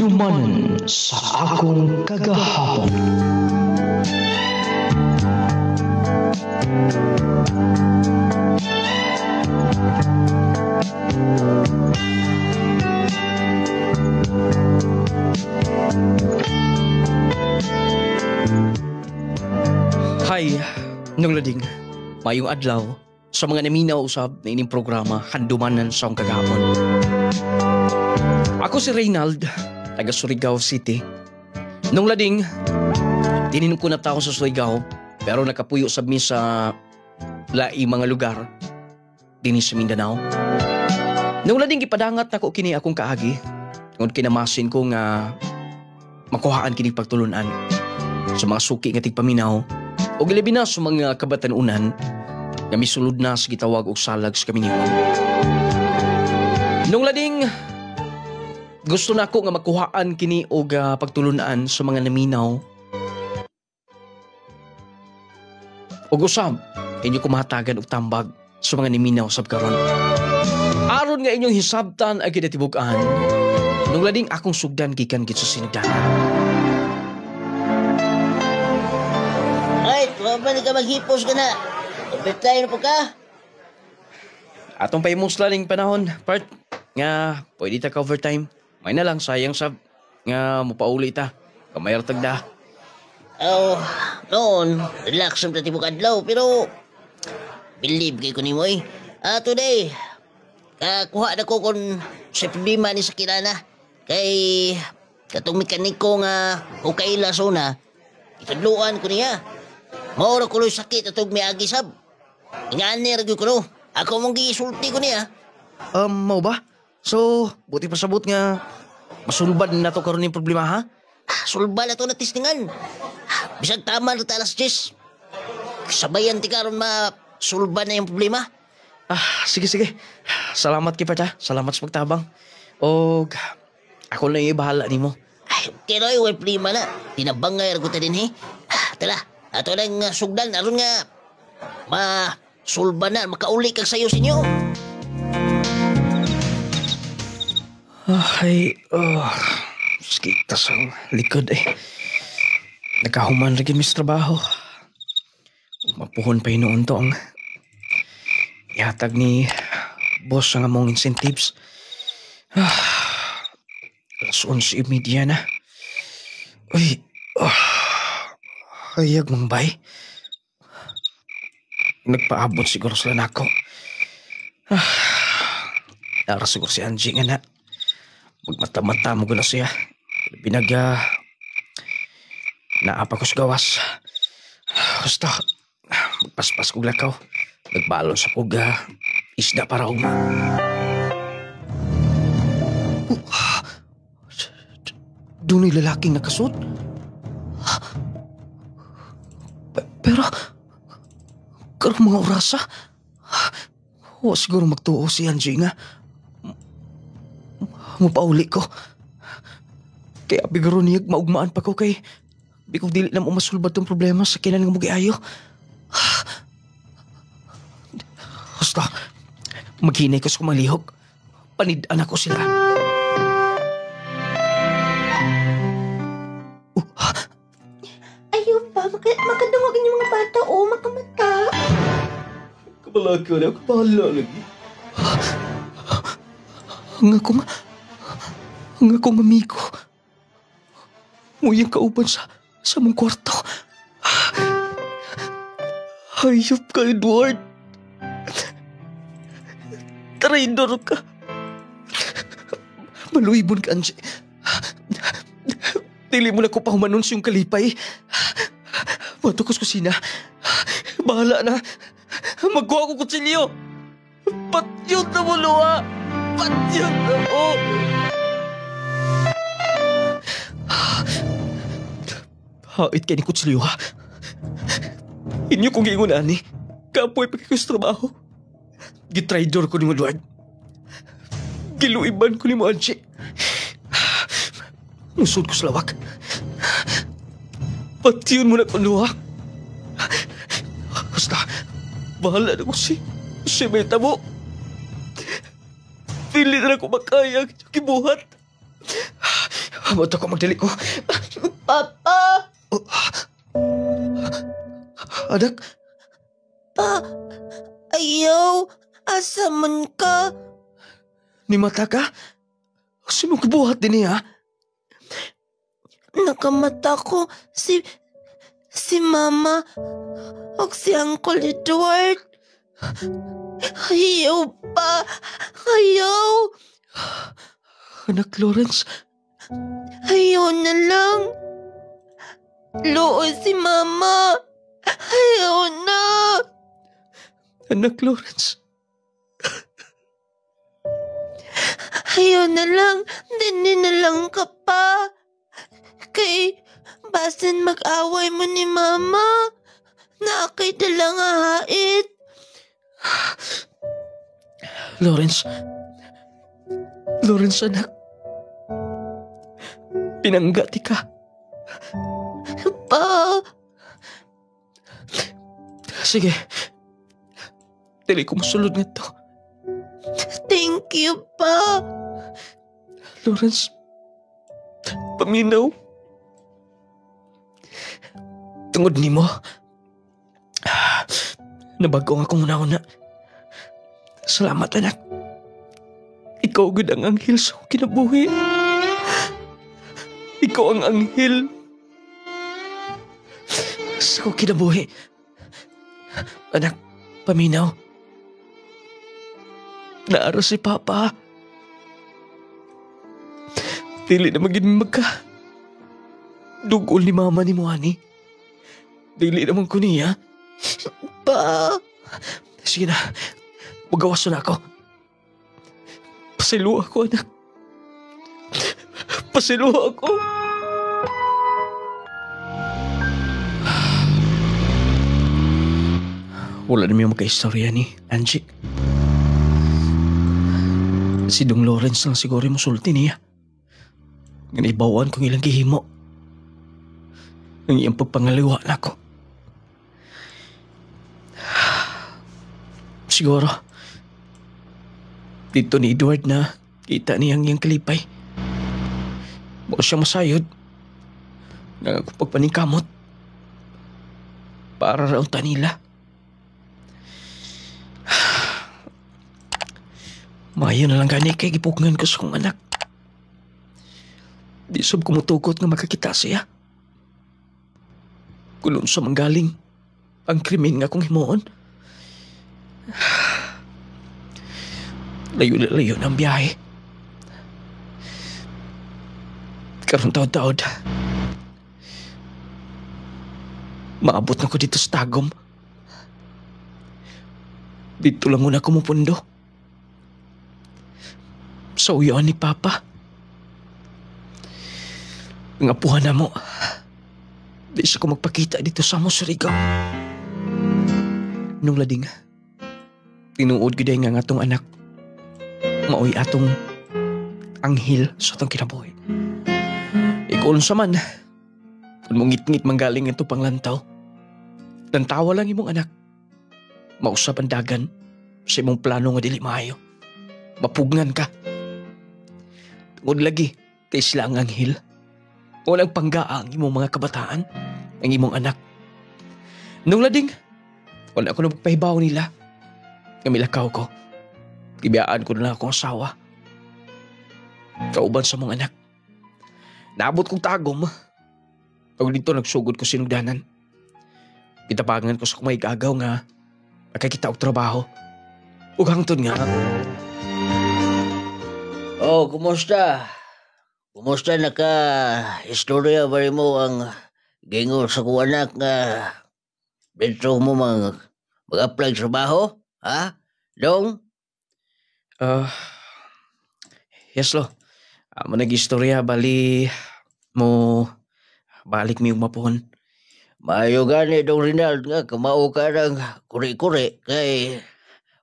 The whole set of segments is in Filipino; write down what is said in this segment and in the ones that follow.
Handumanan sa akong kagahapon. Hi, nung lading, mayong adlaw sa mga naminaw usab na ining programa Handumanan sa akong kagahapon. Ako si Reynald, taga Surigao City. Nung lading, dininom ko na tao sa Surigao, pero nakapuyo sab mi sa lai mga lugar dinhi sa Mindanao. Nung lading gipadangat nako kini akong kaagi, ngon kinamasin ko nga makuhaan kini pagtulunan sa mga suki nga tigpaminaw o gilabi na sa mga kabatanunan nga misulod na sa gitawag og salag sa kaminyoon. Nung lading, gusto na ako nga makuhaan kini og pagtulunan sa mga naminaw. Ug usab, inyo kumahatagan og tambag sa mga naminaw sab karon. Aron nga inyong hisabtan ay kinatibuk-an. Nung lading akong sugdan gikan gid sa sinagdanan. Ay, tuwabalik ka maghipos ka na. Overtime po ka. Atong paimusla ning panahon, part nga pwede ta ka overtime. May na lang sayang sab nga mopauli ta. Kamayar tagda. Oh, noon, relax ang tatibok adlaw, pero believe kay ko ni mo eh. Today, kakuha na ko kung sa problema ni sa kilana. Kay katong mekaniko nga o kailaso na, itadluan ko niya. Maura ko lo'y sakit atong may agisab. Inganer ko no. Ako mong gisulti ko niya. Mau ba? So, buti pa sabot nga masulbad na to karon yung problema ha? Sulba na to na tistingan. Bisag tama na talas 10. Sabayan ti karon masulba na yung problema. Sige. Salamat Kipat ha. Salamat sa pagtabang. O, ako lang yung bahala ni mo. Ay, tiroy, way problema na. Tinabangay ko ta din he. Tala, ato lang sugdan. Aron nga, masulba na. Makauli kag sayo sinyo. Ay, skita sa likod eh. Nakahuman rin mis trabaho. Mapuhon pa noon to ang ihatag ni boss ang among incentives. Alas 11:30 na. Uy, hayag mong bay. Nagpaabot siguro sila na ako. Nara siguro si Angie nga na. Magmata-mata mo ko na siya. Binaga naapa ko sa gawas. Basta magpaspas kong lakaw. Nagbalon sa puga. Isda para ako. Doon ay lalaking nakasud. Pero karong mga orasa o siguro magtuo si Angie nga mupauli ko. Kaya bigaro niyag maugmaan pa ko kay bigog dili na mo masulbad tong problema sa kinan nga mugiayo. Basta maghinay ko sa kumalihok. Panid-an ako sila. Ayaw pa, makadungog yung mga bata o makamata. Kabalaka na, kabahala lagi. Ang akong amigo. Muyang kauban sa mong kwarto. Hayop ka, Edward. Traidor ka. Maluibon ka, Angie. Dili mo na ko pa humanon sa iyong kalipay. Matukos kusina. Bahala na. Magkuha ko kutsilyo. Patyot na mo, Lua. Patyot na mo. Hait kayo ni kutsilyo, ha? Inyo kong giingunan ni. Kapoy pagkakos trabaho. Gitraidor ko ni mo, Edward. Giluiban ko ni mo, Angie. Musod ko sa lawak. Patiyon mo na ko, Lua. Basta, bahala na ko si Meta mo. Dili na ako makaya kibuhat. Abot ako magdali ko. Papa! Anak, Ayaw! Asa man ka? ni mata ka? Sino kabuhat din niya? Nakamata ko si Mama o si Uncle Edward. Ayaw pa! Ayaw! Anak Lawrence, Ayaw na lang. Loo si Mama. Ayaw na. anak Lawrence. Ayaw na lang. Dini na lang ka pa. Kay basin mag-away mo ni Mama. Naakay na lang hahait. Lawrence, anak. Pinanggati ka. Pa. Sige. Dili ko masulod nga to. Thank you, Pa. Lawrence, paminaw. Tungod ni mo. Nabago nga akong una-una. Salamat, anak. Ikaw gud ang anghel sa kinabuhi. Ikaw ang anghel sa kinabuhi. Anak, paminaw. Naaro si Papa. Dili na maging magka. Dugol ni Mama ni Moani. Dili naman ko niya. Pa. Sige na, magawas na ako. Pasilo ako, anak. Pasilo ako. Wala na may magka-istorya ni Angie. Si Dong Lawrence lang siguro yung musulti niya. Nganibawaan kong ilang gihimo. Ang iyang pagpangaliwa na ako. Siguro, dito ni Edward na kita niyang iyang kalipay. Baka siya masayod. Nang ako pagpaningkamot. Para raw nila. Mayo na lang gani kay gipugngan ko sa kong anak. Di sab kumutukot nga makakita siya. Kulon sa manggaling ang krimen nga kong himuon. Layo na layo ng biyahe. Karon taod-taod. Maabot na ko dito sa Tagum. Dito lang muna ako mupundo. Sa uyaan ni Papa. Ngapuhan na mo. Di sa ko magpakita dito sa mo sa Surigao. Nung lading, tinuod ko nga atong anak. Maoy atong anghel sa atong kinabuhi. Ikaw sa man, kung mong ngit-ngit manggaling ito panglantaw, lantawa lang imong anak. Mausap ang dagan sa imong plano nga dili maayo. Mapugnan ka. Tungod lagi, kay sila ang anghel. Walang panggaang imong mga kabataan, ang imong anak. Nung lading, wala ako na magpahibaw nila. Kamilakaw ko. Gibiyaan ko na lang akong asawa. Kauban sa mong anak. Naabot kong Tagum. Pag dito nagsugod ko sinugdanan. Kitabangan ko sa kumay gagaw nga nakakita og trabaho. Ug hangtod nga. Oh, kumusta? Kumusta istorya ba rin mo ang gingon sa kong anak nga dito mo mag-apply trabaho? Ha? Dong? Yes, lo. Amo nag-istorya, bali mo balik mi umapon. Maayo gani dong Rinald nga kamao ka ng kuri-kuri kay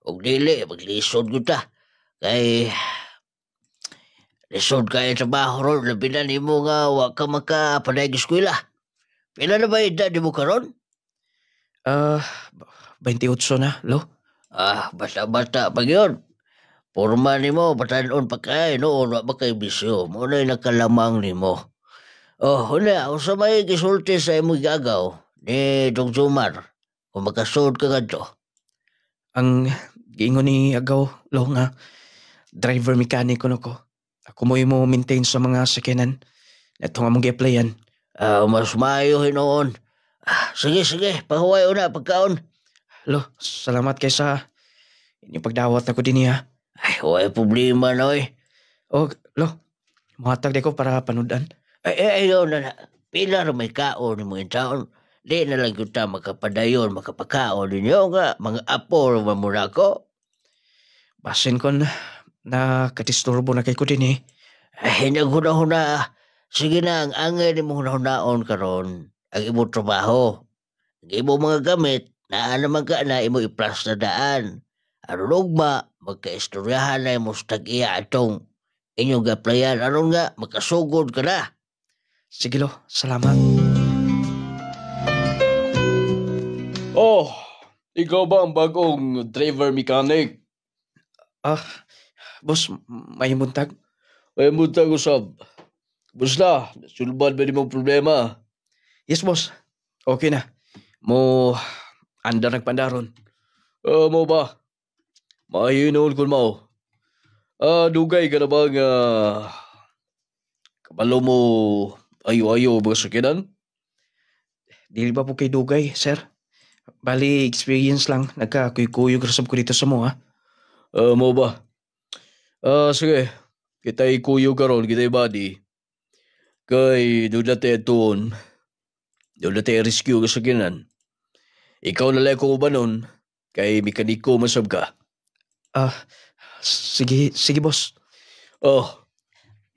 og dili maglisod ko ta. Kay lisod kaya trabaho ron labi na nimo nga wa ka makapanay eskwela. Pila na ba edad mo karon? 28 na, lo. Basta-basta pag yun. Porma ni mo, patanon pa kay, noon, wa ba kay bisyo, muna nakalamang ni mo. Oh, huna, usa may gisulti sa imong gagaw, ni Dong Jumar, kung makasud ka nga to. Ang giingon ni Agaw, lo nga, driver mekaniko no ko. Ako mo maintain sa mga sakyanan. Ito nga mong gi-applyan. Mas maayo hinoon. Sige, pahuway una, pagkaon. Lo, salamat kay sa inyong pagdawat ako din niya. Ay, huwag problema na eh. O, lo, muhatag di ko para panudan. Ayaw na. Pila na may kaon ni mga taon. Di na lang kita makapadayon, makapakaon ninyo nga. Mga apo naman muna ko. Basin kon na katisturbo na kay ko din eh. Ay, naghuna-huna. Sige na, ang angay ni mong hunaon karon ang imo trabaho. Ang imo mga gamit, naa naman ka na imo iplas na daan. Aron ugma, magkaistoryahan na imo sa tag-iya atong inyong gaplayan. Aron nga, makasugod ka na. Sige lo, salamat. Oh, ikaw ba ang bagong driver mechanic? Boss, may muntag. May muntag usab. Basta, sulbad ba di mong problema? Yes, boss. Okay na. Mo, andar nagpandaron. Mo ba? Mahinoon kung mo. Dugay ka na bang kabalo mo ayo-ayo ba sakinan? Dili ba po kay Dugay, sir? Bali, experience lang. Nagkakuyukuyog rasab ko dito sa mo, ha? Mo ba? Sige. Kita'y kuyo karon, kita'y body. Kay doon natin tuon. Doon natin rescue ka sakinan. Ikaw na lang kung ba nun, kay mekaniko masab ka. Sige, boss. Oh,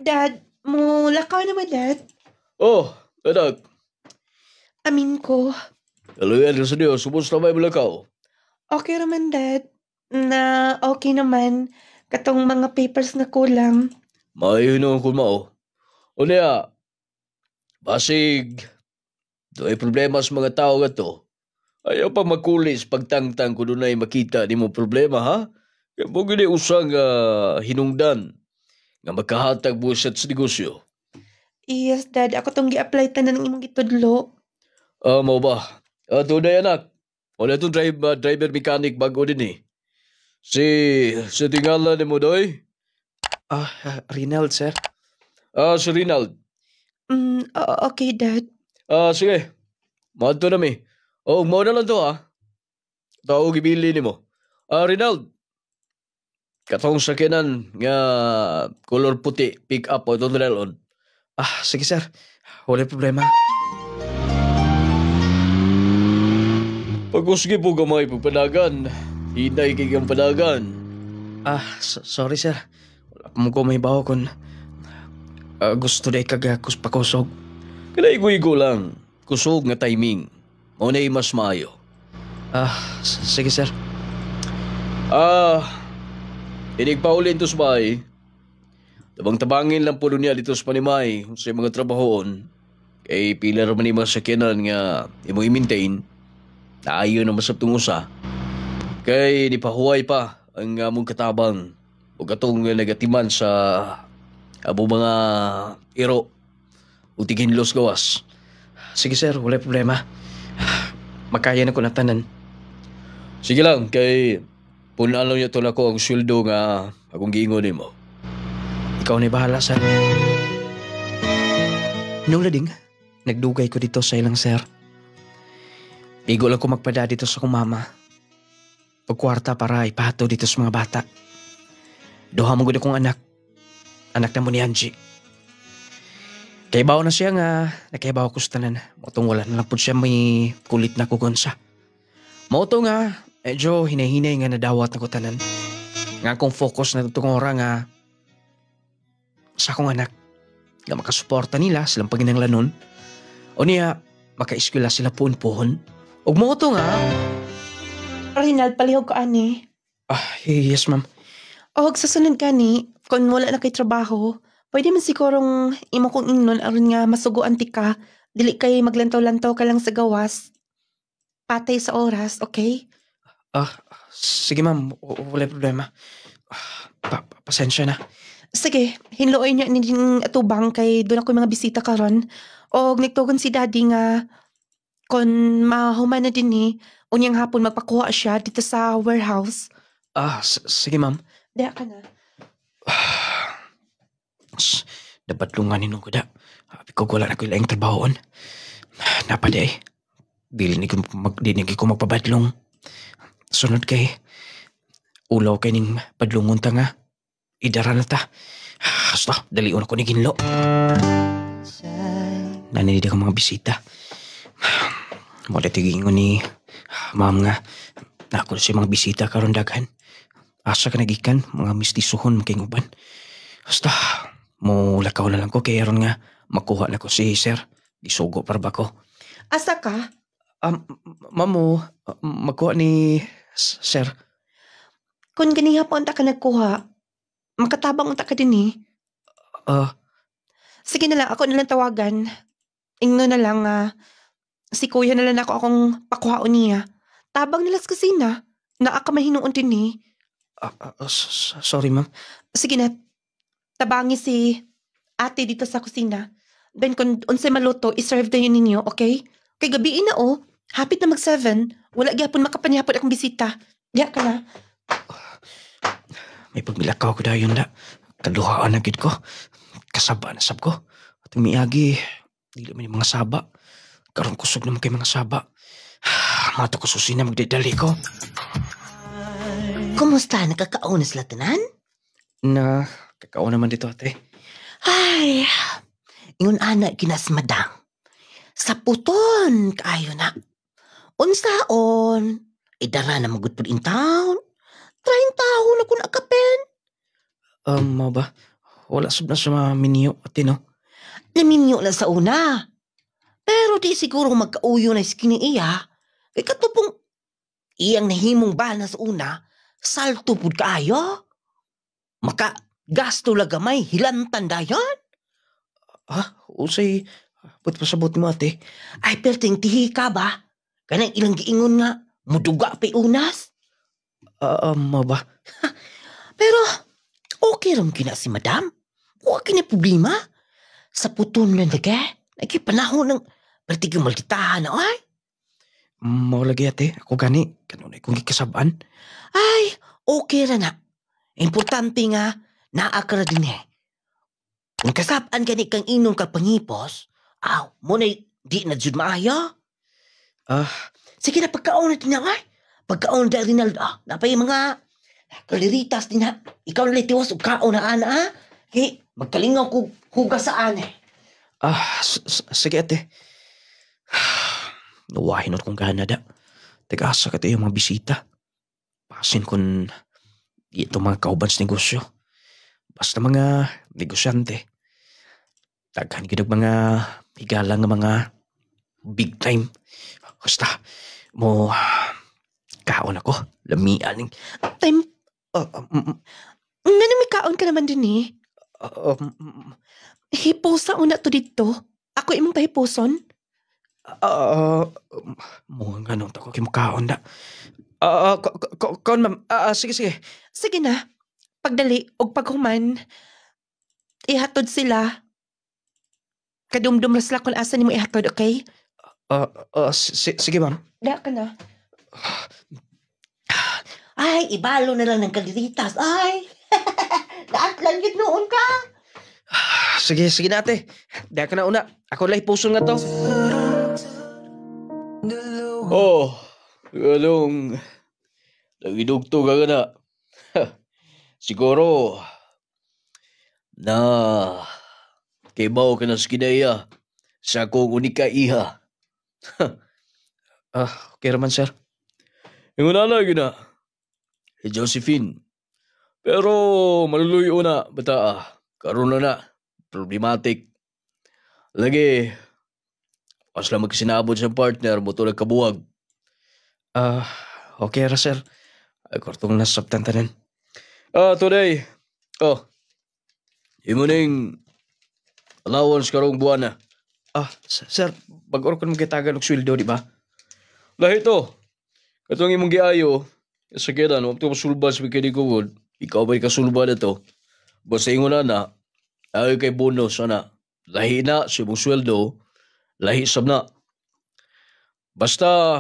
Dad, mo lakaw naman, Dad. anak. Amin ko. Alayan ka sa Diyos, sumusta may malakaw? Okay naman, Dad. Na okay naman. Katong mga papers na kulang. Mahinoon kung mo. O niya, basig, do'y problema sa mga tao nga to. Ayaw pa makulis pagtangtang kung doon ay makita ni mo problema, ha? Kaya mo gini usang hinungdan nga magkahatag buset sa negosyo. Yes, Dad. Ako tong gi-apply tanan ng imong gitudlo. Mo ba? Tunay anak. Wala itong driver mechanic bago din eh. Si tingala ni mo doy? Rinald, sir. Si Rinald. Okay, Dad. Sige. Maadto na mi. Mo na lang to ha. Tao gibili ni mo. Rinald. Katong sakinan nga color puti, pick up o itong relon. Sige, sir. Wala problema. Pag-usgi po gamay pagpadagan. Hinay kay kang padagan. Sorry, sir. Wala pa mo ko may baho kung gusto na ikagakus pakusog. Kalaigo-igo lang. Kusog nga timing. Maunay mas maayo. Sige, sir. Inigpaulin to sa bahay. Tabang-tabangin lang po niya dito sa Panimay sa mga trabahoon. Kay pila raman ni mga sakyanan nga imo i-maintain. Naayon na masabtong usa. Kay nipahuway pa ang among katabang o katong nagatiman sa abo mga iro o tiginlos gawas. Sige, sir. Wala problema. Makaya na ko na tanan. Sige lang, kay punalo niya to na ko ang sweldo nga akong giingon mo. Ikaw na bahala, sir. Nung lading, nagdugay ko dito sa ilang sir. Igo lang ko magpada dito sa kong mama. Pagkwarta para ipahato dito sa mga bata. Duha mo gud akong anak. Anak na mo ni Angie. Kaibaw na siya nga, nakaibaw ko sa tanan. Motong wala na lang po siya may kulit na kugonsa. Moto nga, medyo hinay-hinay nga nadawat na ko tanan. Nga akong focus na itong ora nga sa akong anak. Nga makasuporta nila silang paginanglanon. O niya, makaiskwela sila puhon-puhon. Ug moto nga. Rinald, palihog ko, ani. Yes, ma'am. Og susunod ka ni, kung wala na kay trabaho, pwede man sigurong imo kong ingnon aron nga masuguan ti ka. Dili kay maglantaw-lantaw ka lang sa gawas. Patay sa oras, okay? Sige, ma'am. Wala problema. Pasensya na. Sige, hinlooy niya ning atubang kay doon ako mga bisita karon. Og nagtugon si daddy nga kon mahuman na din unyang hapon magpakuha siya dito sa warehouse. Sige ma'am. Diya ka na. Dapat lunganin ko da. Habi ko wala na ko ilang trabahoon. Napadi ay. Dinig ko magpabadlong. Sunod kay ulaw kay ning padlungon ta nga. Idara na ta. Basta, dalion ako ni Ginlo. Naninidig ang mga bisita. Wala tigingon ni ma'am nga. Nakul si mga bisita karon daghan. Asa ka nagikan, mga mistisuhon makinguban. Basta, mo lakaw na lang ko kaya ron nga makuha na ko si sir. Isugo para ba ko? Asa ka? Ma'am mo, magkuha ni sir. Kung ganiha po unta ka nagkuha, makatabang unta ka din Sige na lang, ako na lang tawagan. Ingno na lang, si kuya na lang akong pakuhaon niya. Tabang nila sa kusina. Naa ka mahinuon din Sorry ma'am. Sige na, tabangi si ate dito sa kusina. Then kung unsay maluto, iserve na yun ninyo, okay? Kay gabiin na hapit na mag-7. Wala gyapon makapanyapon akong bisita. Diya ka na. May pagmilakaw ko dayon da. Kaluhaan na gid ko. Kasaba na sab ko. At umiagi, dili man yung mga saba. Karon kusog naman kay mga saba. Mato ko susi na magdidali ko. Kumusta? Nakakaon sila tanan? Na, kakao naman dito ate. Ay, ingon anak kinas madang. Sa puton, kaayo na. Unsaon, idara na magud pud in town. 30 taon na kung akapen. Mao ba? Wala sab na sa mga minyo ate no? Naminyo lang sa una. Pero di siguro magkauyo na iskini iya. Kay katupong iyang nahimong bana sa una, salto pud kaayo. Maka gasto lagamay, hilantan dayon. Usay, ba't pasabot mo ate? Ay, perting tihi ka ba? Kanang ilang giingon nga, muduga pa unas. Mao ba? Pero, okay ram kina si madam. Huwag kina problema. Sa puton lang lagi, nagkipanahon ng pertigang malditahan na, ay. Mao lagi ate, ako gani. Kanunay kong gikasabaan. Ay, okay ra na. Importante nga, naakara din Kung kasapaan gani kang inom kag pangipos, mo na di na jud maayo. Sige na, pagkaon natin na, ay. Pagkaon na Rinaldo, napay mga kaliritas din ha. Ikaw na litiwas o kaon na ana, Hey, magkalingaw ko hugas sa ana. Sige ate. Nawahin kong gana da. Tagasa ka tayo mga bisita. Pasin kung ito mga kauban sa negosyo. Basta mga negosyante. Daghan gid mga higalang nga mga big time. Basta mo kaon ako. Lamian. Time. Nga may kaon ka naman din Hiposa una to dito. Ako imong pahiposon. Mukhang ganun ako kimukaon da. Kaon ma'am. Sige. Sige na. Pagdali og paghuman, ihatod sila. Kadumdum na sila kung asa ni mo ihatod, okay? Sige ma'am. Da ka na. Ay, ibalo na lang ng kaliritas. Ay, lahat lang yun noon ka. Sige na ate. Dahil ka na una. Ako lang puso nga to. Galong. Nagidugtog ka na. Siguro, na kibaw ka na sa kinaya sa kong unika iha. Okay raman sir. Yung unalagi na, Josephine. Pero maluluyo na, bata karoon na, problematic. Lagi, pas lang magkasinabot sa partner, mo ito nagkabuwag. Okay ra sir. Ay, kortong nasabtan tanin. Today, imuning allowance karong buwan na. Sir, pag-or ko naman kitagan og sweldo, di ba? Lahi to, katong imong giayo, sa kailan, wag ito masulbas may kini kugod, ikaw may kasulba na to. Basta ingon na, ay kay bonus, ana. Lahi na, si mong sweldo, lahi sab na. Basta,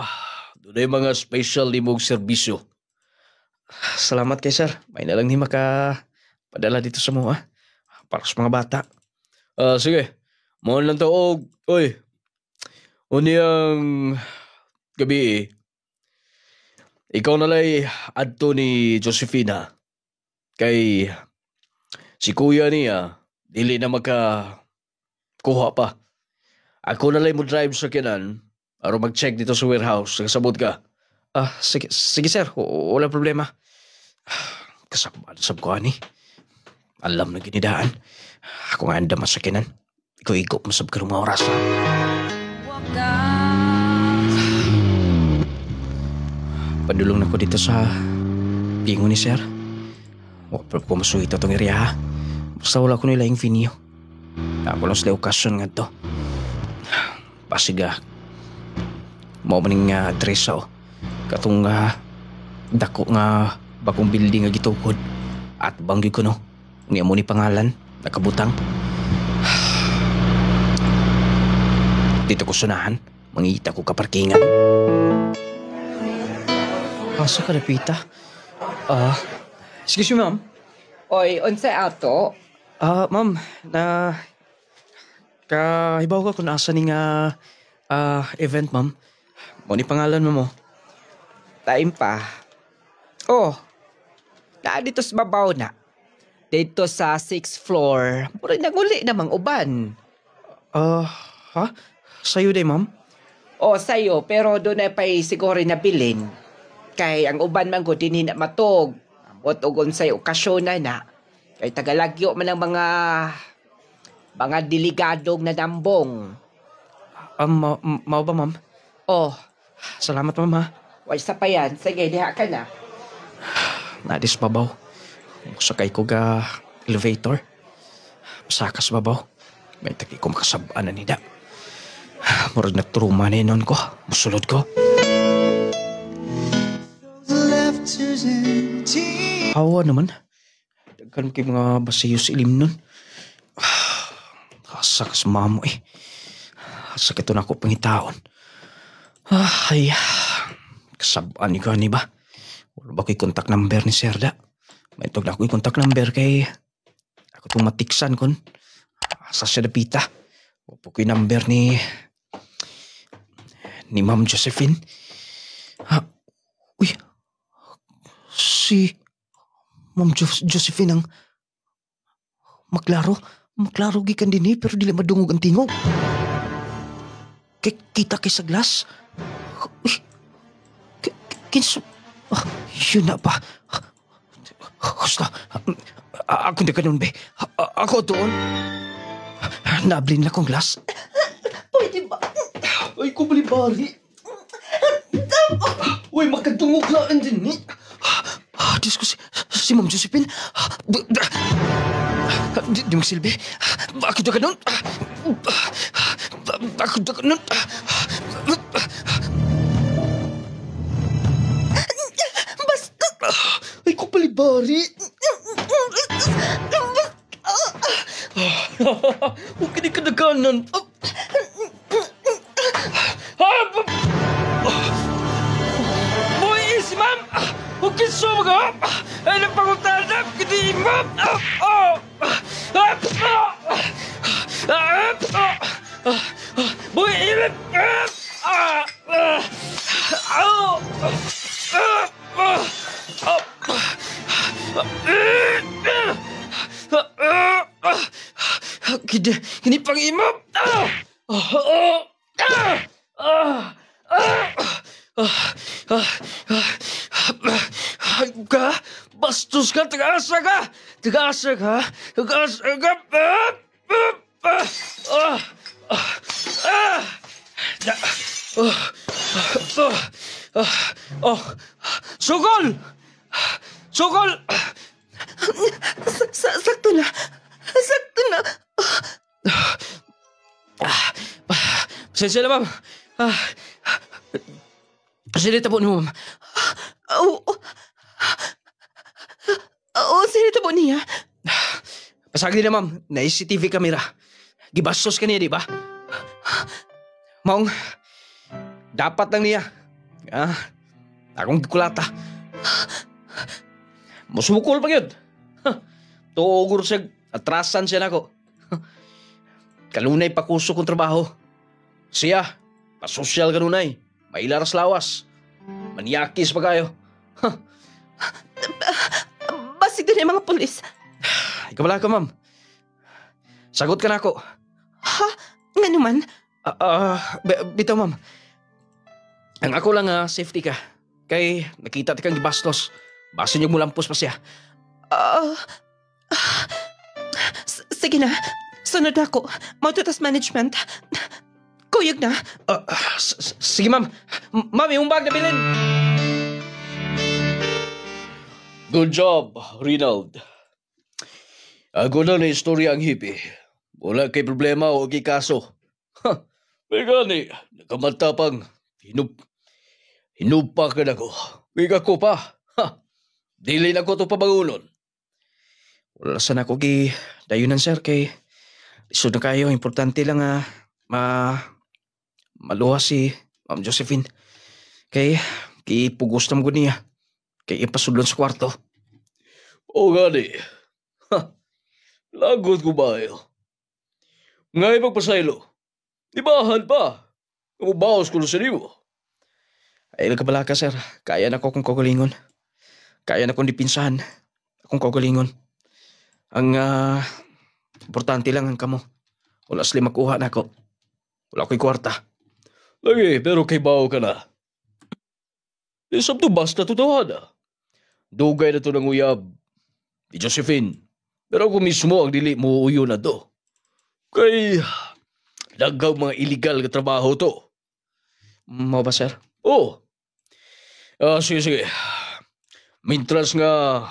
doon ay mga special limog serbisyo. Salamat kay sir. May na lang ni makapadala dito sa mo, ha? Para sa mga bata. Sige, mohon lang to, oy, uni ang gabi ikaw nalay adto ni Josefina. Kay si kuya niya, dili na kuha pa. Ako nalay mo drive sa kinan, aron mag-check dito sa warehouse. Nagsabot ka. Sige sir. Wala problema. Kasabad ko ani. Alam na ginidaan. Ako nga anda masakinan. Ikaw igop masab ka mga oras. Padulong na ko dito sa gingo ni sir. Wala ko masuhita itong area, ha? Basta wala ko nila yung finio. Ako lang sila okasyon nga to. Pasiga. Mao maning address o. Katong dako nga bakong building nga gitukod. At banggi ko no. Nga mo ni pangalan. Nakabutang. Dito ko sunahan. Mangita ko kaparkingan. Asa ka napita? Excuse me, ma'am. Oy, unsa ato? Ma'am, kahibaw ka kung asa ni nga event, ma'am. Mo ni pangalan mo. Time pa. Oh, naa dito sa babaw na. Dito sa 6th floor. Mura naguli namang uban. Ha? Sa'yo day, ma'am? O, sa'yo. Pero doon ay pa'y siguro nabilin. Kay ang uban man ko din na matog. Amot ugon sa'yo okasyon na. Kay tagalagyo man ang mga delegadong na nambong. Mao ba, ma'am? Oh, Salamat, ma'am, ha? wala sa pa yan. Sige, diha ka na. Nadis babaw. Sakay ko ga elevator. Masakas babaw. May taki ko makasabaan na nida. Murag nagtruma na inon ko. Musulod ko. Hawa naman. Dagkan kay mga basayos ilim nun. Asa ka sa mamo eh. Asa ka ito na ako pangitaon. Ay, kasabaan ni gani ba? Wala ba ko'y contact number ni Serda? May tog na ko'y contact number kay ako itong matiksan kon. Asa siya napita? Wala po ko'y number ni Ma'am Josephine. Uy, si Ma'am Josephine ang maklaro gikan din pero dili madungog ang tingog. Kita kay sa glass. Uy, kinso, yun na ba? Husta, ako na ganun, be. Ako doon. Nablin na kong glass. Pwede ba? Ay, kumalibari. Uy, magkatungog lang din ni. Diyos ko, si Ma'am Josephine. Di magsilbi. Bakit na ganun? Bakit na ganun? Basta! Ay, kupalibari. Huwag ka na kadaganan. Boy, si ma'am! Huwag kayo sumaga! Ay, napangutanap! Hindi, ma'am! Boy, ilip! Kini pang imam. Ka, bastos ka, tagaasa ka. Sugol! Sakto na. Pasensya na, ma'am. Pasilita po ni ma'am. niya? Pasagli na, ma'am. Na CCTV camera. Gibastos ka niya, di ba? Maong, dapat lang niya. Akong gikulata. Musukol pa yun. Tugur siya, atrasan siya na ako. Kalunay pa kuso kong trabaho. Siya, pasosyal kanunay. Mailaras lawas. Manyakis pa kayo. Basig din yung mga pulis. Ikaw wala ka, ma'am. Sagot ka na ako. Ha? Nga naman? Bitaw, ma'am. Ang ako lang, safety ka. Kay nakita ti kang gibastos. Basta niyo mo lampos pa siya. Sige na. Sunod ako. Maututas management. Kuyog na. Sige, ma'am. Ma'am, yung bag na bilin. Good job, Rinald. Ako na istorya ang hippie. Wala kay problema o kay kaso. May gani, nakamatapang. Hinupa ka na ko. May ko pa. Dili na ko ito pabangunon. Wala saan ako dayunan, sir. Kay lisod na kayo. Importante lang maluha si Ma'am Josephine. Kay ipugos na mo niya. Kay ipasulon sa kwarto. O gani. Lagot ko ba yun? Ngay magpasaylo. Ibahan pa. Umubawas ko na sa niyo. Ay, nagkabala ka, sir. Kaya na ko kung kagalingon. Kaya na kong dipinsahan. Akong kagalingon. Ang importante lang ang kamo. Wala sila makuha na ako. Wala ko'y kwarta. Lagi, pero kay bao ka na. Isab to basta tutuhan na. Dugay na to ng uyab. Ni Josephine. Pero ako mismo ang dili mo uyo na to. Kay nagaw mga illegal na trabaho to. Mau ba, sir? Oh. Sige. Mintras nga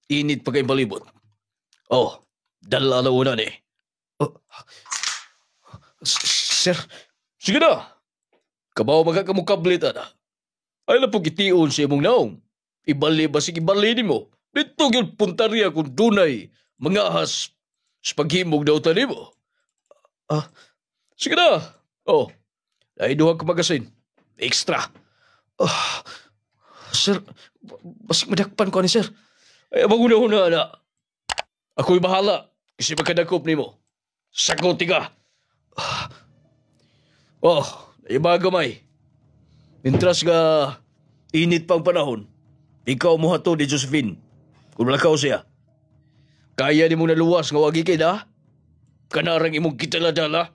init pa kay balibot. Oh, dala na una ni. Sir? Sige na. Kabaw magkakamukablit na. Ay na pong itiun sa imong naong. Ibali ba sige ibali ni mo? Dito yung puntarya kung dunay mga ahas sa paghimog daw tani mo. Sige na. Oh, ay duha ka magasin. Extra. Sir, basig madakpan ko ni sir. Ay, abang-una na. Ako'y bahala kasi magkadakop ni mo. Saguti ka. Iba gamay. Mintras nga init pang panahon, ikaw mo hato ni Josephine. Kung malakaw siya. Kaya ni mo naluwas nga wagi kay na? Kanarang imong kitaladala?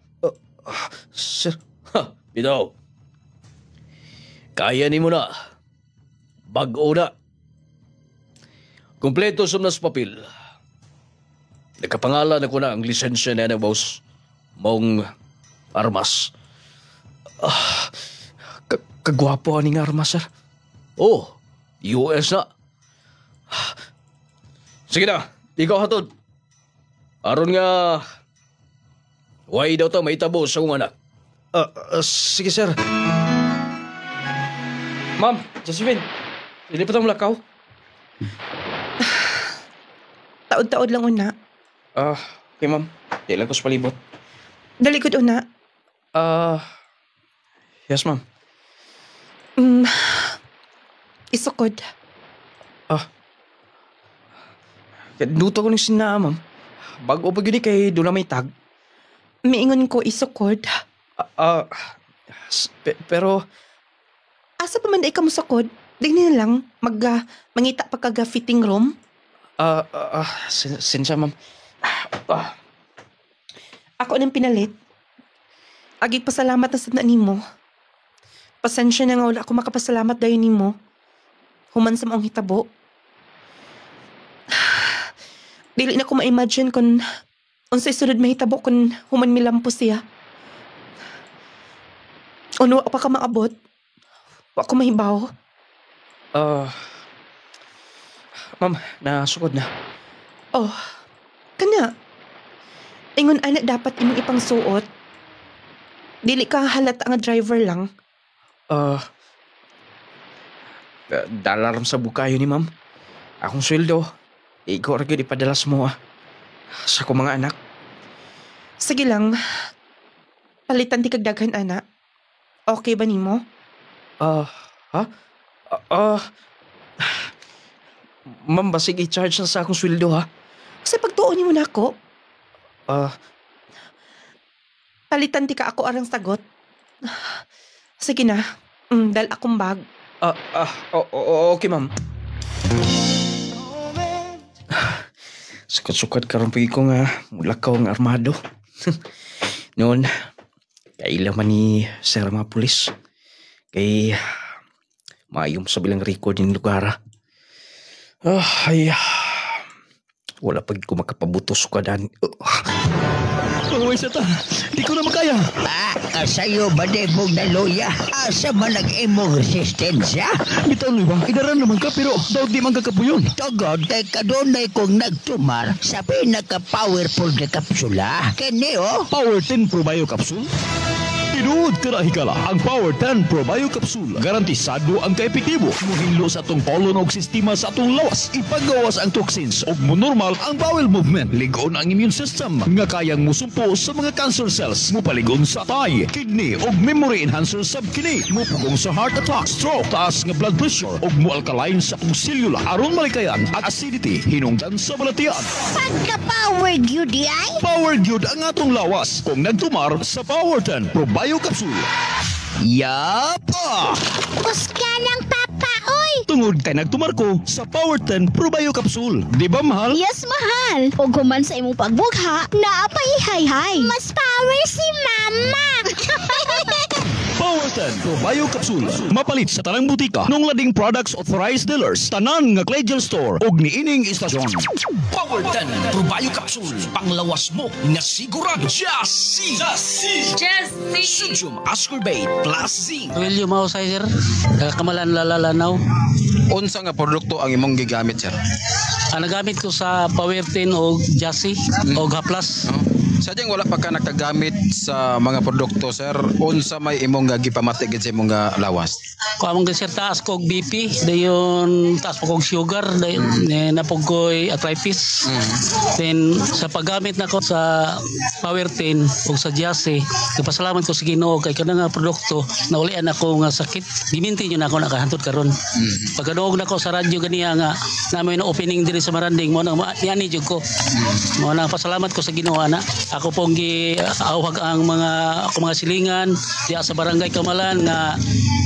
Sir? Bitaw. Kaya ni mo na. Bag-o na. Kompleto sumnas papel. Nakapangalan ako na ang lisensya na boss mong armas. Kagwapo aning armas, sir. Oh, US na. Sige na, ikaw hatod. Aron nga, way daw to may tabo sa kong anak. Sige, sir. Ma'am, Josephine, hindi pa tayo malakaw? Taod-taod lang una. Okay, ma'am. Di lang ko sa palibot. Dalikod una. Yes, ma'am. Isukod. Duto ko ng sinaa, ma'am. Bago pa yun kay doon na may tag. Miingon ko isukod. Pero... Asa pa man da ikaw mo sukod? Dili na lang. Mangita pa kaga fitting room? Sinsya, ma'am. Ako nang pinalit. Agig pasalamat na sa nimo. Pasensya na nga wala ako makapasalamat dahil nimo. Human sa maong hitabo. Dili na ko ma-imagine kung unsay sunod mahitabo kung human milampo siya. Uno pa ka maabot. Wa ko mahibaw. Ma'am, nasukod na. Oh, kana. Ingon anak dapat imong ipang suot. Dili ka halata nga driver lang. Dalaram sa bukayo ni ma'am. Akong sweldo. Igo ra gyud ipadalas mo sa ko mga anak. Sige lang. Palitan ti kag daghan ana. Okay ba nimo? Ha? Ma'am, basig i-charge na sa akong sweldo ha. Kasi pagtuon nimo nako, Ah, palitan ti ka ako arang sagot. Sige na. Dal akong bag. okay ma'am. Sukat-sukat karon pagi ko nga mulakaw ang armado. Noon, kaila man ni Sir mga pulis. Kay mayong sa bilang record ng lugar. Wala pag ko makapabutos ko dan. Pangaway sa ta. Di ko na makaya. Kasayo ba debog na loya? Asa man nag-imong resistensya? Bitaw ba? Idaran naman ka pero daw di man kakapuyon. Togod kay kadonay kong nagtumar sa pinaka-powerful na kapsula. Kini Power 10 Probio Capsule. Tinuod ka hikala ang Power 10 Probio Capsule. Garantisado ang kaepektibo. Muhinlo sa atong polon og sistema sa atong lawas. Ipagawas ang toxins ug monormal ang bowel movement. Ligon ang immune system nga kayang musumpo sa mga cancer cells. Mupaligon sa tay, kidney ug memory enhancer sab kini. Mupugong sa heart attack, stroke, taas nga blood pressure ug mo-alkaline sa atong selula aron malikayan ang acidity hinungdan sa balatian. pagka-powered yun di ay? Power gyud ang atong lawas kung nagtumar sa Power 10 Probio Capsule. Yapa! Uska lang papa, oy! Tungod kay nagtumar ko sa Power 10 Probio Capsule. Di ba mahal? Yes, mahal. O guman sa imong pagbugha, naapay-hay-hay. Mas power si mama. Power 10 Probio Capsule. Mapalit sa tanang butika nung lading products authorized dealers. Tanan nga Clay Gel Store og niining istasyon. Power 10 Probio Capsule. Panglawas mo nga sigurado. Jassy! Sodium ascorbate plus zinc. William Mausay, sir. Kamalan lalalanaw. Unsa nga produkto ang imong gigamit, sir? Ang nagamit ko sa Power 10 o Jassy o Haplas. Sadyang wala pa ka nakagamit sa mga produkto, sir. Unsa may imong gipamati gid sa imong lawas? Kung among sir taas ko og BP, dayon taas po kog sugar, dayon napog ko'y arthritis. Then sa paggamit nako sa Power 10 o sa Jassy, nagpasalamat ko sa Ginoo kay kana nga produkto naulian ako nga sakit. Giminti niyo na ako nakahantod karon. Pagkaduog nako sa radyo ganiya nga namoy na opening diri sa Maranding mo nang niani jud ko. Mo nang pasalamat ko sa Ginoo ana. Ako pong giawhag ang mga silingan diya sa barangay Kamalan nga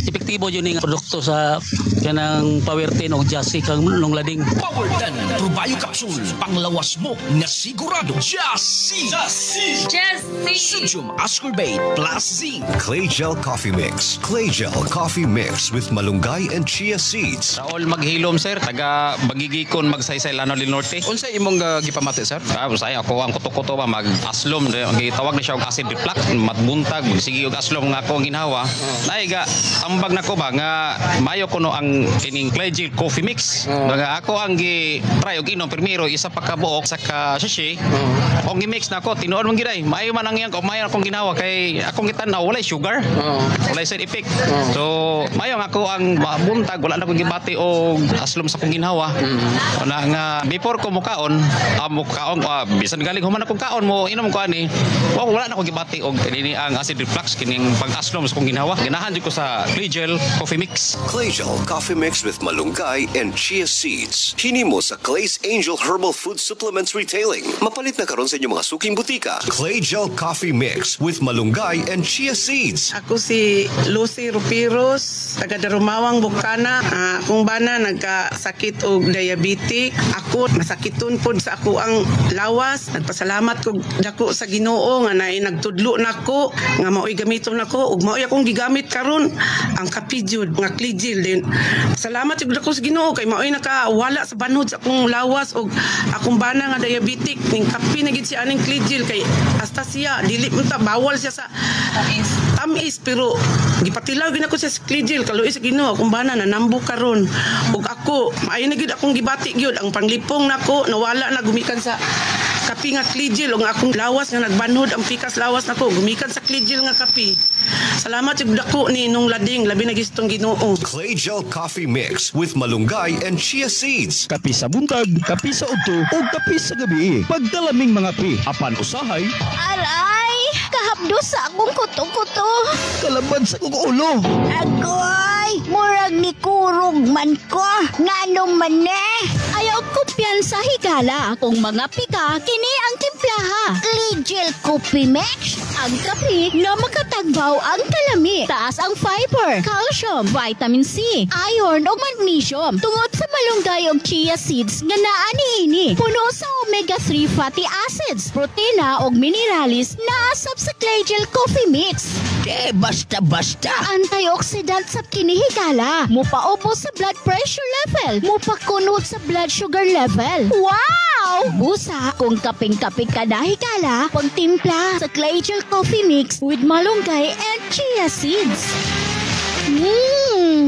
epektibo yun yung produkto sa kanang Power 10 o Jassy kang nung lading. Power 10 Probio Capsule. Panglawas mo nga sigurado. Jassy! Sodium ascorbate plus zinc. Clay Gel Coffee Mix. Clay Gel Coffee Mix with malunggay and chia seeds. Raul Maghilom, sir, taga Bagigikon, Magsaysay, Lanao del Norte. Unsa imong gipamati, sir? Usay ako ang kuto-kuto ba mag-aslom, gitawag na siya og acid reflux, matbuntag, sige og aslom nga ako ang ginhawa. Naiga ambag nako ba nga mayo kuno ang kining Clay Gel Coffee Mix. Nga ako ang gi-try og inom primero isa pa ka buok sa ka sachet. Og gi-mix nako tinuod man giday. Maayo man ang iyang mayo akong ginawa kay akong gitan-aw walay sugar. Walay side effect. So mayo ako ang buntag wala na ko gibati og aslom sa kong ginhawa. Wala nga before ko mukaon, bisan galing human akong kaon mo inom ko ani. Wala na ko gibati og kini ang acid reflux kining pag-aslom sa kong ginhawa. Ganahan jud ko sa Clay Gel Coffee Mix. Clay Gel Coffee Mix with malunggay and chia seeds. Hini mo sa Clay's Angel Herbal Food Supplements Retailing. Mapalit na karon sa inyong mga suking butika. Clay Gel Coffee Mix with malunggay and chia seeds. Ako si Lucy Rupiros, taga Darumawang, Bukana. Kung bana nagkasakit og diabetic, ako masakiton pod sa ako ang lawas. Nagpasalamat ko dako sa Ginoo nga nagtudlo nako nga mao'y gamiton nako ug mao'y akong gigamit karon ang kapijud nga Clay Gel din. Salamat jud ako sa Ginoo kay mao'y nakawala sa banhod sa akong lawas ug akong bana nga diabetic ning kapi na gid siya aning Clay Gel kay hasta siya dili man ta bawal siya sa tamis pero gipatilaw gid ako sa Clay Gel kaluoy sa Ginoo akong bana na nambo karon ug ako maayo na gid akong gibati gyud ang panglipong nako nawala na gumikan sa kapi nga Klijil o nga akong lawas nga nagbanhod ang pikas lawas nako gumikan sa Klijil nga kapi. Salamat yung dako ni nung lading labi na gistong Ginoo. Clay Gel Coffee Mix with malunggay and chia seeds. Kapi sa buntag, kapi sa udto, o kapi sa gabi. Pagdalaming mga pi, apan usahay, Aray! Kahapdo sa akong kuto-kuto. kalabad sa kukulo. Agoy! Murag ni kurog man ko. Nganong man Ayaw ko piyansa higala. Kung mga pika, kini ang timplaha. Klijil Coffee Mix. Ang kape na makatagbaw ang kalami. Taas ang fiber, calcium, vitamin C, iron o magnesium. Tungod sa malunggay o chia seeds nga naa niini. Puno sa omega-3 fatty acids, protina o mineralis na asap sa Klijil Coffee Mix. Basta-basta. Antioxidant sa kinihigala. Mupaupo sa blood pressure level. Mupakunod sa blood sugar level. Wow! Busa, kung kaping-kaping ka na higala, pagtimpla sa Klijil Coffee Mix with malunggay and chia seeds.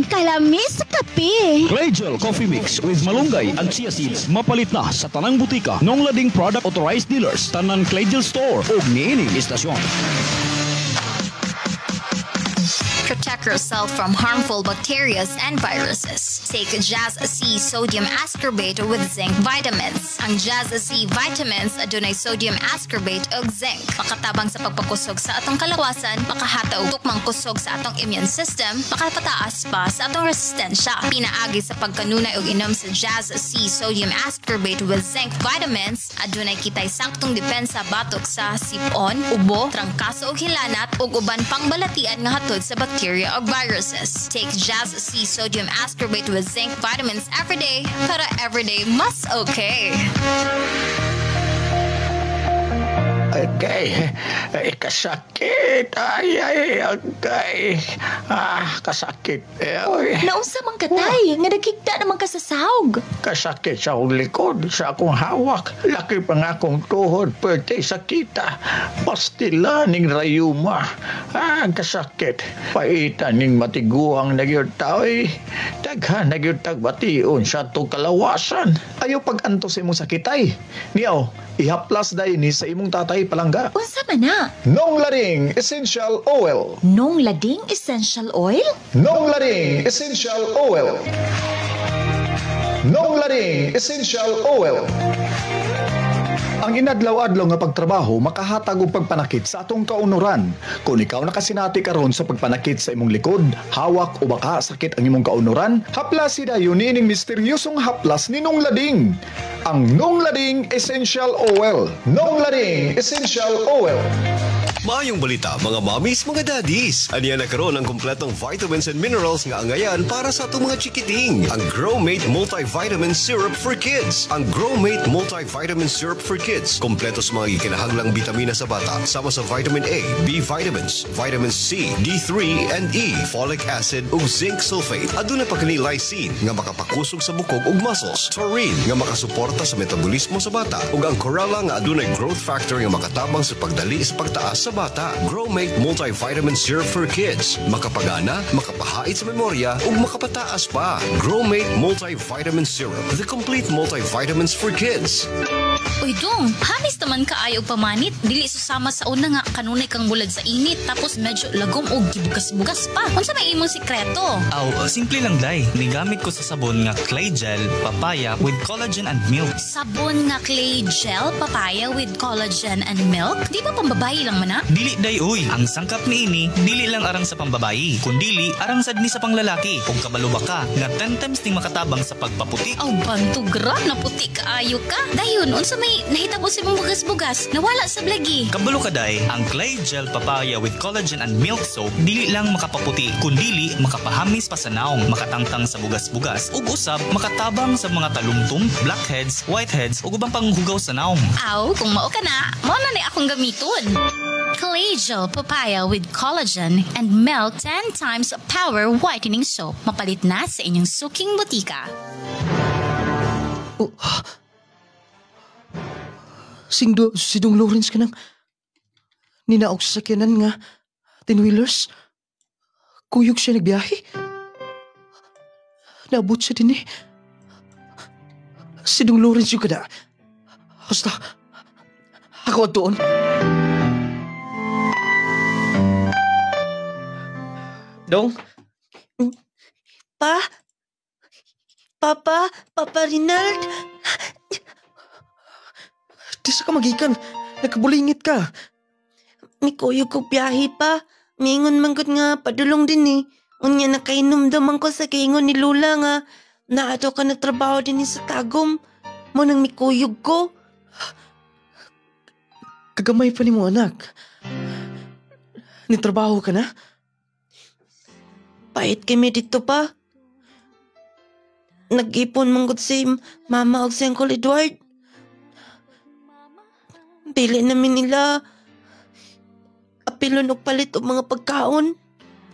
Kalamis sa kape. Klijil Coffee Mix with malunggay and chia seeds. Mapalit na sa tanang butika nung lading product authorized dealers, tanan Klijil Store o niining istasyon. Protect yourself from harmful bacteria and viruses. Take Jazz C Sodium Ascorbate with Zinc Vitamins. Ang Jazz C Vitamins adunay sodium ascorbate ug zinc. Makatabang sa pagpakusog sa atong kalawasan, makahataw tukmang kusog sa atong immune system, makapataas pa sa atong resistensya. Pinaagi sa pagkanunay og inom sa Jazz C Sodium Ascorbate with Zinc Vitamins, adunay kitay saktong depensa batok sa sipon, ubo, trangkaso ug hilanat ug uban pang balatian nga hatod sa bacteria or viruses. Take Jazz C Sodium Ascorbate with Zinc Vitamins every day para everyday mas okay. Okay, kasakit. Ay, okay. Kasakit. Nausa man katay, nga nagkikta naman ka sa sahog. Kasakit sa akong likod, sa akong hawak. Laki pa nga akong tuhod, pwede sakita. Pastila ning rayuma. Kasakit. Paitan ning matiguang nagyod tao'y. Daghan nagyod tagbation sa itong kalawasan. Ayaw pag-anto sa imong sakitay. Niyaw, ihaplas dahi ni sa imong tatay palangga. Unsa man na? Nong Lading Essential Oil. Nong Lading Essential Oil? Nong Lading Essential Oil. Nong Lading Essential Oil. Ang inadlaw-adlaw nga pagtrabaho makahatag og pagpanakit sa atong kaunuran. Kung ikaw nakasinati karon sa pagpanakit sa imong likod, hawak o baka sakit ang imong kaunuran, haplas dayon niining misteryosong haplas ni Nong Lading. Ang Nong Lading Essential Oil. Nong Lading Essential Oil. Maayong balita mga mommies, mga daddies. Aniya na karon ang kumpletong vitamins and minerals nga angayan para sa atong mga chikiting. Ang Growmate Multivitamin Syrup for Kids. Ang Growmate Multivitamin Syrup for Kids. Kompleto sa mga ikinahanglang bitamina sa bata. Sama sa vitamin A, B vitamins, vitamin C, D3 and E, folic acid ug zinc sulfate. Aduna pa kini lysine nga makapakusog sa bukog ug muscles. Taurine nga makasuporta sa metabolismo sa bata. Ug ang Corella nga adunay growth factor nga makatabang sa pagdali sa pagtaas sa bata. Growmate Multivitamin Syrup for Kids. Makapagana, makapahait sa memorya, ug makapataas pa. Growmate Multivitamin Syrup. The complete multivitamins for kids. Uy dong, hamis naman kaayo pamanit. Dili susama sa una nga kanunay kang bulag sa init. Tapos medyo lagom o gibugas-bugas pa. Unsa may imong sikreto? Simple lang day. Nigamit ko sa sabon nga clay gel, papaya with collagen and milk. Sabon nga clay gel, papaya with collagen and milk? Di ba pambabayi lang man na? Dili day uy. Ang sangkap ni ini, dili lang arang sa pambabayi. Kundili, arang sad ni sa panglalaki. Kung kabalo ba ka, nga 10 times ning makatabang sa pagpaputi. Bantugra, naputi kaayo ka. Dayon, unsa may nahitabo sa imong bugas-bugas, nawala sa blagi. Kabalo ka day, ang clay gel papaya with collagen and milk soap dili lang makapaputi, kundili makapahamis pa sa naong, makatangtang sa bugas-bugas, ug usab makatabang sa mga talumtum, blackheads, whiteheads ug ubang panghugaw sa naong. Kung mao ka na, mao na ni akong gamiton. Clay gel papaya with collagen and milk 10 times power whitening soap. Mapalit na sa inyong suking butika. Sidong Lawrence ka nang ninaog sa sakyanan nga 10-wheelers. Kuyog siya nagbiyahe. Naabot siya din eh. Sidong Lawrence yung kada. Basta, Ako doon. Dong? Papa Rinald? Di sa ka magikan. Nagkabulingit ka. Mikuyo ko biyahe pa. Mingon manggot nga padulong din eh. Unya nakainom daman ko sa kaingon ni Lula nga. Naato ka nagtrabaho din sa Tagum. Mo nang mikuyog ko. Kagamay pa ni mo, anak. Nitrabaho ka na? Pait kami dito pa. Nag-ipon manggot si Mama og si Uncle Edward. Pili namin nila apilon og palit og mga pagkaon.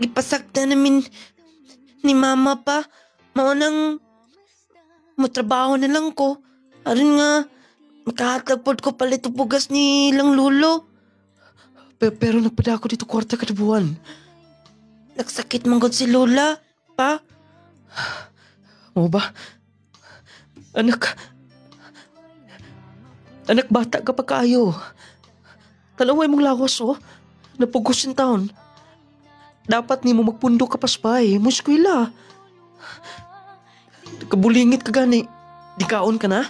Ipasakta namin ni Mama pa. Maunang matrabaho na lang ko. Aron nga makahatag pod ko palit og bugas ni ilang lulo. Pero nagpada ako dito kwarta kada buwan. Nagsakit manggod si Lola, pa. Oo ba? Anak bata ka pa kayo. Talaway mong lawas Napugos in taon. Dapat ni mo magpundo ka paspay. Mo eskwela. Kabulingit ka gani. Di kaon ka na?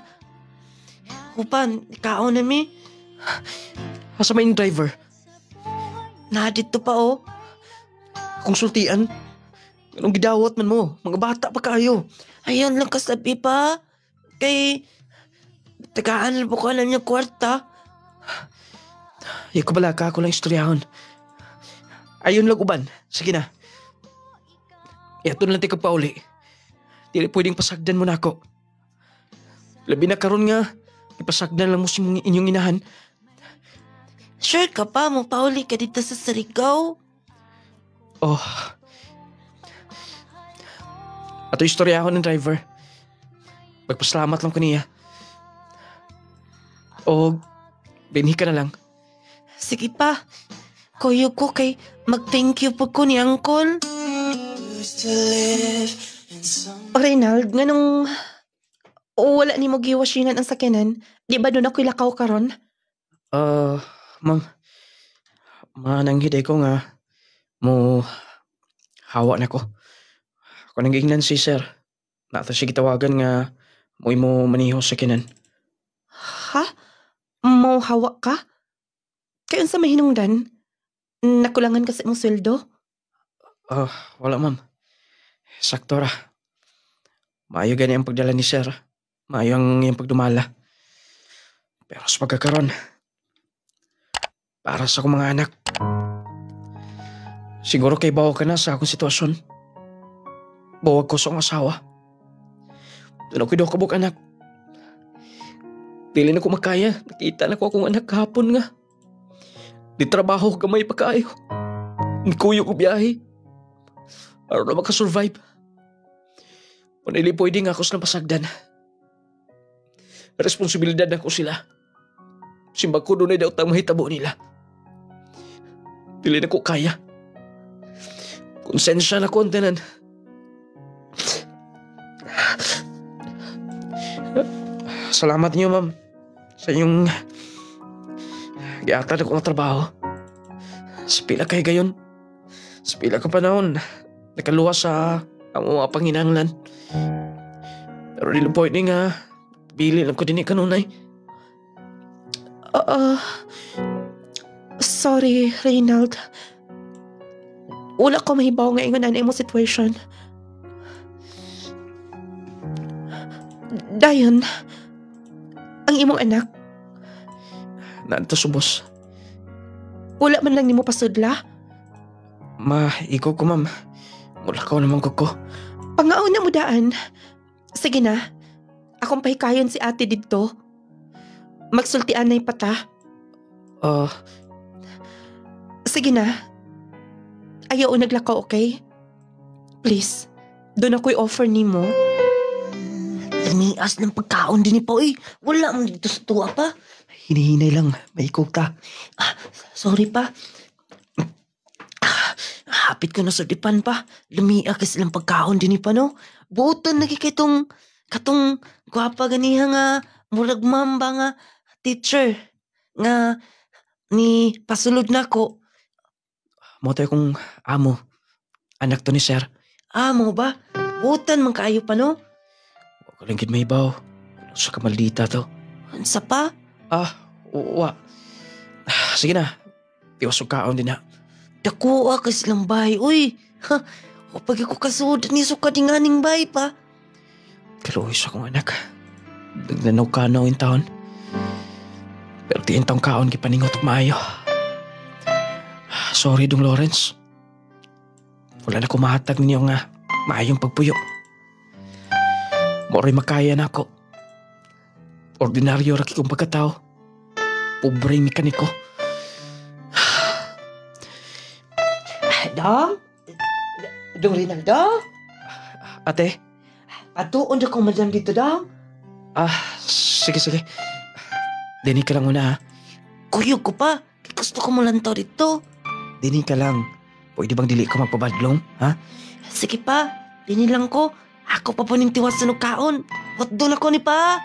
Upan, di kaon na mi. Asa may driver? Dito pa Konsultian? Anong gidawat man mo? Mga bata pa kayo. Ayun lang kasabi pa. Kay tagaan po ko na niya kwarta. Ko bala ka ako lang istoryahon. Ayun lang uban. Sige na. Yato na lang tikag pauli. Dili pwedeng pasagdan mo na ako. Labi na karon nga. Ipasagdan lang mo si inyong inahan. Sure ka pa mo pauli ka dito sa Surigao? Oh. Ato istorya ako ng driver. Magpasalamat lang ko niya. O, binhi ka na lang. Sige pa. Kuyo ko kay mag-thank you po ko ni Uncle. Reynald, nganong wala ni mo giwashingan ang sakyanan? Di ba doon ako'y lakaw karon? Ma'am. Mananggiday ko nga mo hawa na ko. Ako nang giingnan si sir. Nata siya gitawagan nga mo maniho sa kinan. Ha? Mo hawa ka? Kayon sa mahinungdan? Nakulangan ka sa imong sweldo? Wala ma'am. Sakto ra. Maayo gani ang pagdala ni sir. Maayo ang iyang pagdumala. Pero sa pagkakaroon, para sa akong mga anak, siguro kay bawa ka na sa akong sitwasyon. Bawag ko sa akong asawa. Doon ako'y daw kabuk anak. Dili na ko makaya. Nakita na ko akong anak kahapon nga. Di trabaho kamay pa kayo. Nikuyo ko biyahe. Araw na makasurvive. Panili pwede nga ako sa napasagdan. Responsibilidad na ko sila. Simbag ko doon ay daw tang mahitabo nila. Dili na ko kaya. Konsensya na ko ang tanan. Salamat niyo, ma'am. Sa inyong giatan ako ng trabaho. Sa pila kay gayon. Sa pila ka panahon. Nakaluwas sa ang mga panginanglan. Pero dili pwede nga. Bili lang ko din kanunay. Sorry, Reynald. Wala ko mahibaw nga ingon na imong situation. Dayon, ang imong anak, Nanto subos. wala man lang nimo pasudla. Ikaw ko, ma'am. Wala ka naman ko. Pangaon na mo daan. Sige na. Akong pahikayon si ate dito. Magsultian na pata. Sige na. Ayaw naglakaw, okay? Please. Doon ako'y offer ni mo. Lamias ng pagkaon din ni po Wala mo dito sa tuwa pa. Hinihinay lang. May ikog ta. Sorry pa. Hapit ko na sa dipan pa. Lumia kasi lang pagkaon din ni pa no. Buotan lagi katong gwapa ganiha nga murag mamba nga teacher. nga ni pasulod na ko. Mo tayo kung amo. Anak to ni sir. Amo ba? Butan man kaayo pa no? Huwag ka lang gid may baw. Sa kamaldita to. Ansa pa? Wa. Sige na. Tiwasog kaon din na. Dakuha ka silang bay. Uy, pag ako kasud ni suka dinganing bay pa. Kaluoy sa akong anak. Nagnanaw ka na in taon. Pero tiyan taong kaon kipaningot og maayo. Sorry Dong Lawrence. Wala na ko mahatag ninyo nga maayong pagpuyo. Mo'y makaya na ako. Ordinaryo raki kong pagkatao. Pobreng mekaniko. Dong? Dong Rinaldo? Ate? Atuon na ko madam dito, Dong. Sige. Dinig ka lang muna ha. Kuyog ko pa. Gusto ko mo lang to dito. Dinig ka lang. Pwede bang dili ko magpabadlong, ha? Sige pa. Dini lang ko. Ako pa po ning tiwas sa nugkaon. What doon ako ni pa?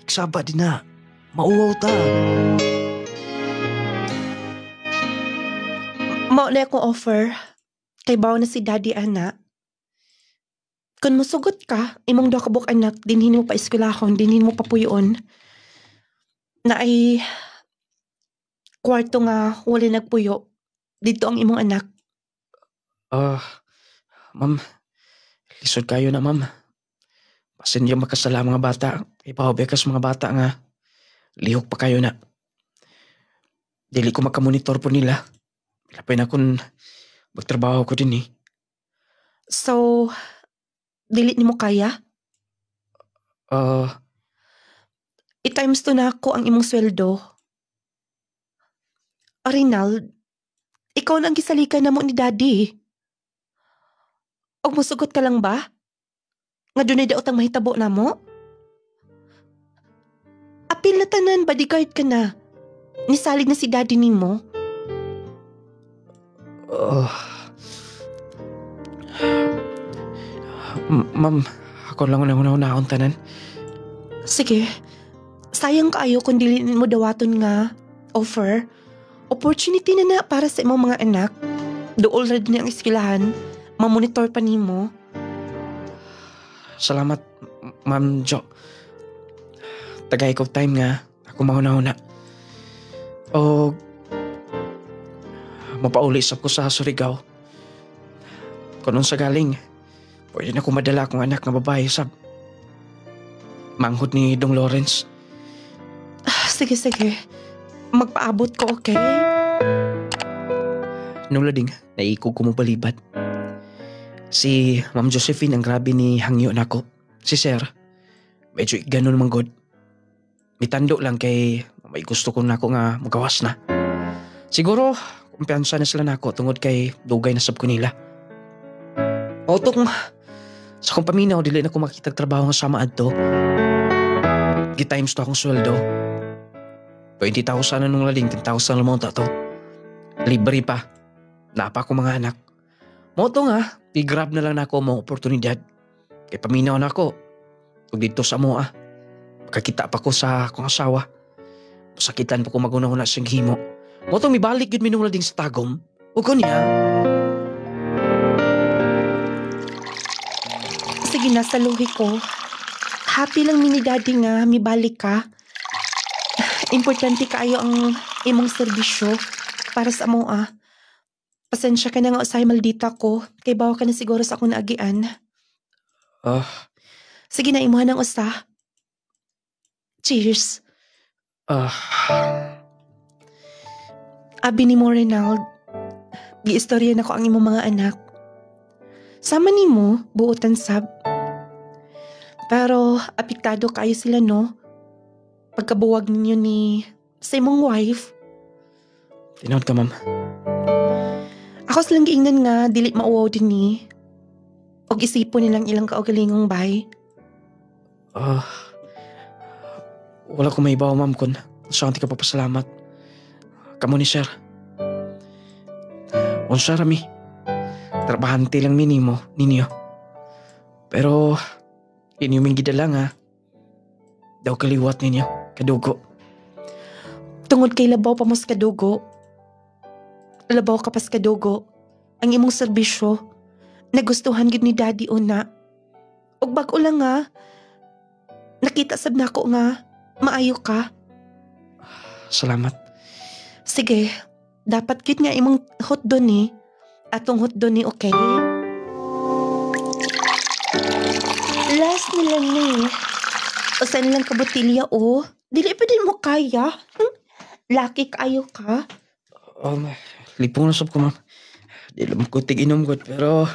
Saba din na. Mauwaw ta. Mao na akong offer. Kay bawa na si daddy ana. Kung musugot ka, imong do kabuk anak, dinhin mo pa eskwelahon, dinhin mo pa puyon. Na ay kwarto nga wala nagpuyo. Dito ang imong anak. Ma'am, lisod kayo na ma'am. Pasin yung makasala mga bata. Ipahobekas mga bata nga. Lihok pa kayo na. Dili ko makamonitor po nila. Lapay na kung magtrabaho ko din eh. So, dili ni mo kaya? I-times 2 na ako ang imong sweldo. Rinald, ikaw na ang gisalikan na mo ni daddy. Og musugot ka lang ba? Nga dunay daot ang mahitabo na mo? Apil na tanan, bodyguard ka na. Nisalig na si daddy ni mo. Ma'am, ako lang una-unahon tanan. Sige. Sayang kaayo kung dili mo dawaton nga offer. Opportunity na para sa imong mga anak. Dool ra din ang eskwelahan. Mamonitor pa nimo. Salamat, Ma'am Jo. Tagay ko time nga. Ako mauna-una. O mapaulis ako sa Surigao. Kung sa galing, pwede na ko madala akong anak na babae sa manghod ni Dong Lawrence. Sige. Magpaabot ko, okay? Nung lading, naikog ko mo palibad. Si Ma'am Josephine ang grabe ni hangyo na ko. Si Sir, medyo ganun manggod. Mitando lang kay may gusto ko na ako nga magawas na. Siguro, kumpiyansa na sila na ako tungod kay dugay na sab ko nila. O tong sa kong paminaw, dili na ko makitag trabaho nga sama adto. Gi-times to akong sweldo. 20,000 na nung laling, 10,000 lamang to. Libre pa. Napa ko mga anak. Mo to nga, i-grab na lang na ako mga oportunidad. Kay paminaw na ako. Kung dito sa mua, makakita pa ko sa akong asawa. Masakitan pa ko magunahuna siyang himo. Mo to mibalik yun minung lading sa tagom. Huwag ko niya. Sige na, saluhi ko. Happy lang ni daddy nga, mibalik ka. Importante kaayo ang imong serbisyo para sa mua. Pasensya ka na nga usay maldita ko, kay bawa ka na siguro sa akong naagian. Sige na, imuhan ng usa. Cheers. Abi ni mo, Rinald, giistorya na ko ang imong mga anak. Sama ni mo, buotan sab. Pero apektado kayo sila, no? Pagkabuwag ninyo ni sa imong wife. Tinood ka, ma'am. Ako silang giingnan nga, dili mauwaw din ni. Og isipon nilang ilang kaugalingong bay. Wala ko may ibaw, ma'am, kun saan ti ka papasalamat. Kamu ni Sir. Unsa rami. Trabahante lang ninyo. Pero, inyong gidala nga. Daw kaliwat ninyo, kadugo. Tungod kay labaw pa mos kadugo. Labaw ka pas kadugo. Ang imong serbisyo. Nagustuhan gid ni Daddy una. Og bag-o lang nga. Nakita sab nako nga maayo ka. Salamat. Sige, dapat gid nga imong hotdon ni. Atong hotdon ni, okay? Last na lang ni. Usan lang ka botilya, oh. Dili pa din mo kaya. Lucky kaayo ka. Lipong na sab ko, ma'am. Di lang ko tig-inom gud, pero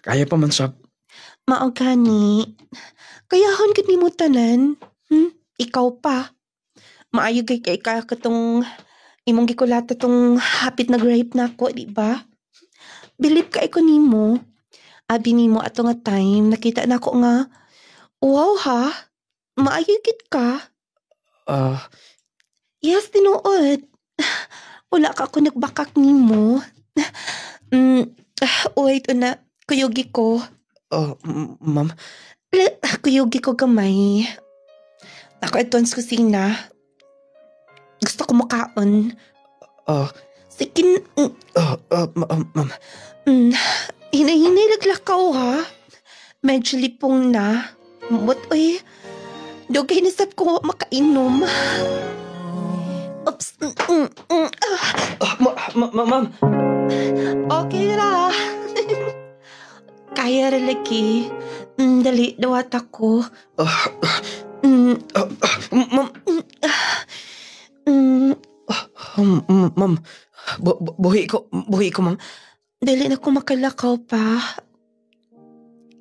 kaya pa man sab. Mao gani. Kayahon gid nimo tanan. Ikaw pa. Maayo kay ka katong imong gikulata tong hapit na grape na ako, di ba? Believe ka ko nimo. Abi nimo ato nga time nakita na ko nga. Wow ha. Maayo gid ka. Yes, tinuod. Wala ka ako nagbakak nimo. Wait, una. Kuyugi ko. Ma'am. Kuyugi ko gamay. Ako ito sa kusina. Gusto ko makaon. Sige. Ma'am. Hinay-hinay naglakaw ha. Medyo lipong na. But oy, dugay na sab ko makainom. Oops. Ma'am. Okay ra. Kaya ra lagi. Dali, dawat ako. Ma'am. Buhi ko, ma'am. Dali na ko makalakaw pa.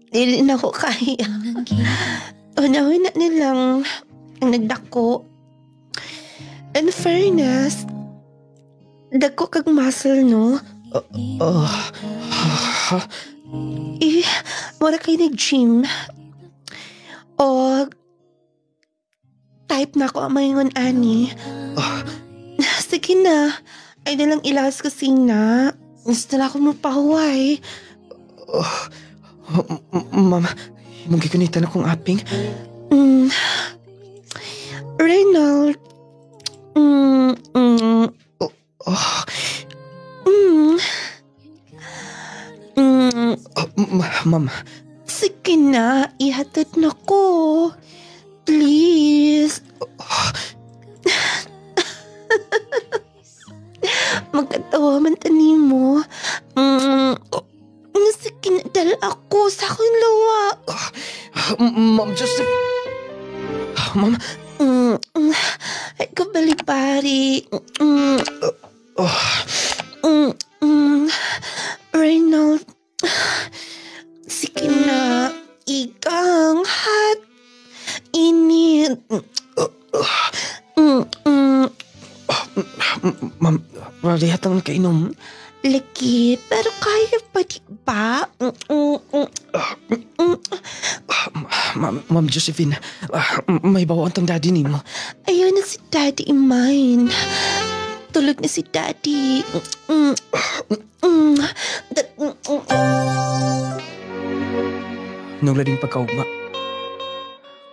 Dili na ko kaya. Unawin na nilang ang nagdako. In fairness, dagko kag muscle, no? Mura kayo nag-gym. O, type na ko ang mayngon ani. Sige na. Ay nalang ilas kusina. Gusto na ako magpahuway. Ma'am, mong gikunitan akong aping. Reynald. Ma'am. Sige na, ihatid na ko. Please. Magkatawa man tani mo. Sige na, dala ako sa aking lawa. Ma'am, just... Ma'am. Ay, kabalibari. Reynald. Sige na, ikang hot. Init. Ma'am, ralihatang nakainom. Lagi, pero kaya pa di ba? Ma'am Josephine, may bawaan tong daddy ni mo. Ayaw na si daddy mine. Tulog na si daddy. Nung lading pagkaugma,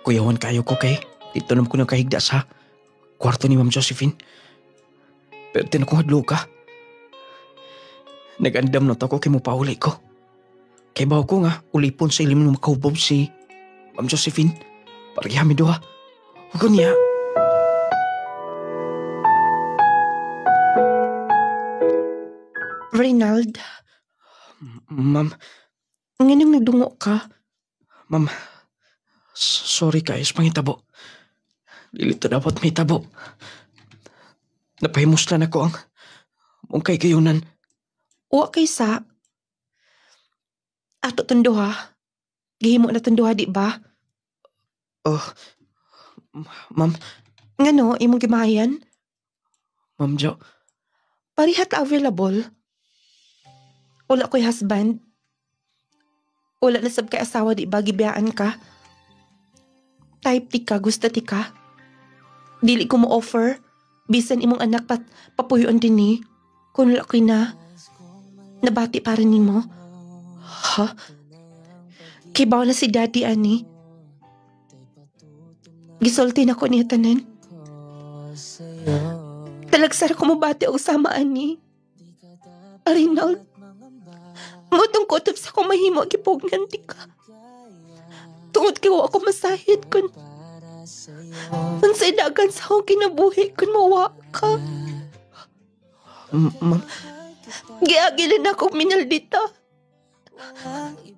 kuyawan kayo ko kay dito naman ko nakahigda sa kwarto ni Ma'am Josephine. Pero tinakong ka. Nag-andam na ako kay mo paulay ko. Kay bawa ko nga, ulipon sa ilim ng makahubob si Ma'am Josephine. Para kami doha. Huwag niya. Reynald. Ma'am. Ngayon nagdungo ka. Ma'am, sorry kayo sa pangitabo. Lilito dapat may tabo. Napahimuslan ako ang mong kay kayunan. Uwa kay sa. Ato tunduha. Gihimo na tunduha, di ba? Ma'am. Ngano, imong gimayan? Ma'am Jo. Parihat available. Wala ko'y husband. Wala na sab kay asawa, di ba? Gibiyaan ka. Type ti ka, gusto ti ka. Dili ko mo offer. Bisan imong anak papuyon din ni. Kung wala ko'y nabati para ni mo. Ha? Kibaw na si daddy, ani. Gisulti na ko niya tanan. Talagsara ko mabati og samaan ni. Arinold, mutong kutob sa kong mahimo gipugnan di ka. Tungod kay wa ako masahid kun unsay dagan sa akong kinabuhi kun mawa ka. Giagilin ako minaldita.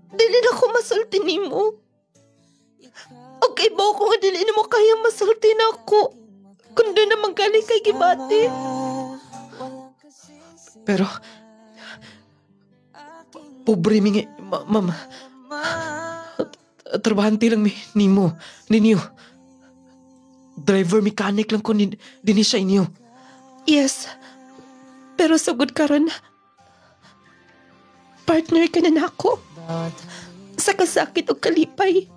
Dili na ko masulti nimo. Okay ba ako nga dili na mo kaya masulti na ako kung doon na magaling kay gibati. Pero, pobre mi nga, ma'am. Trabahante lang ninyo. Driver mechanic lang ko din sa inyo. Yes, pero sugod karon partner ka na nako. Sa kasakit o kalipay.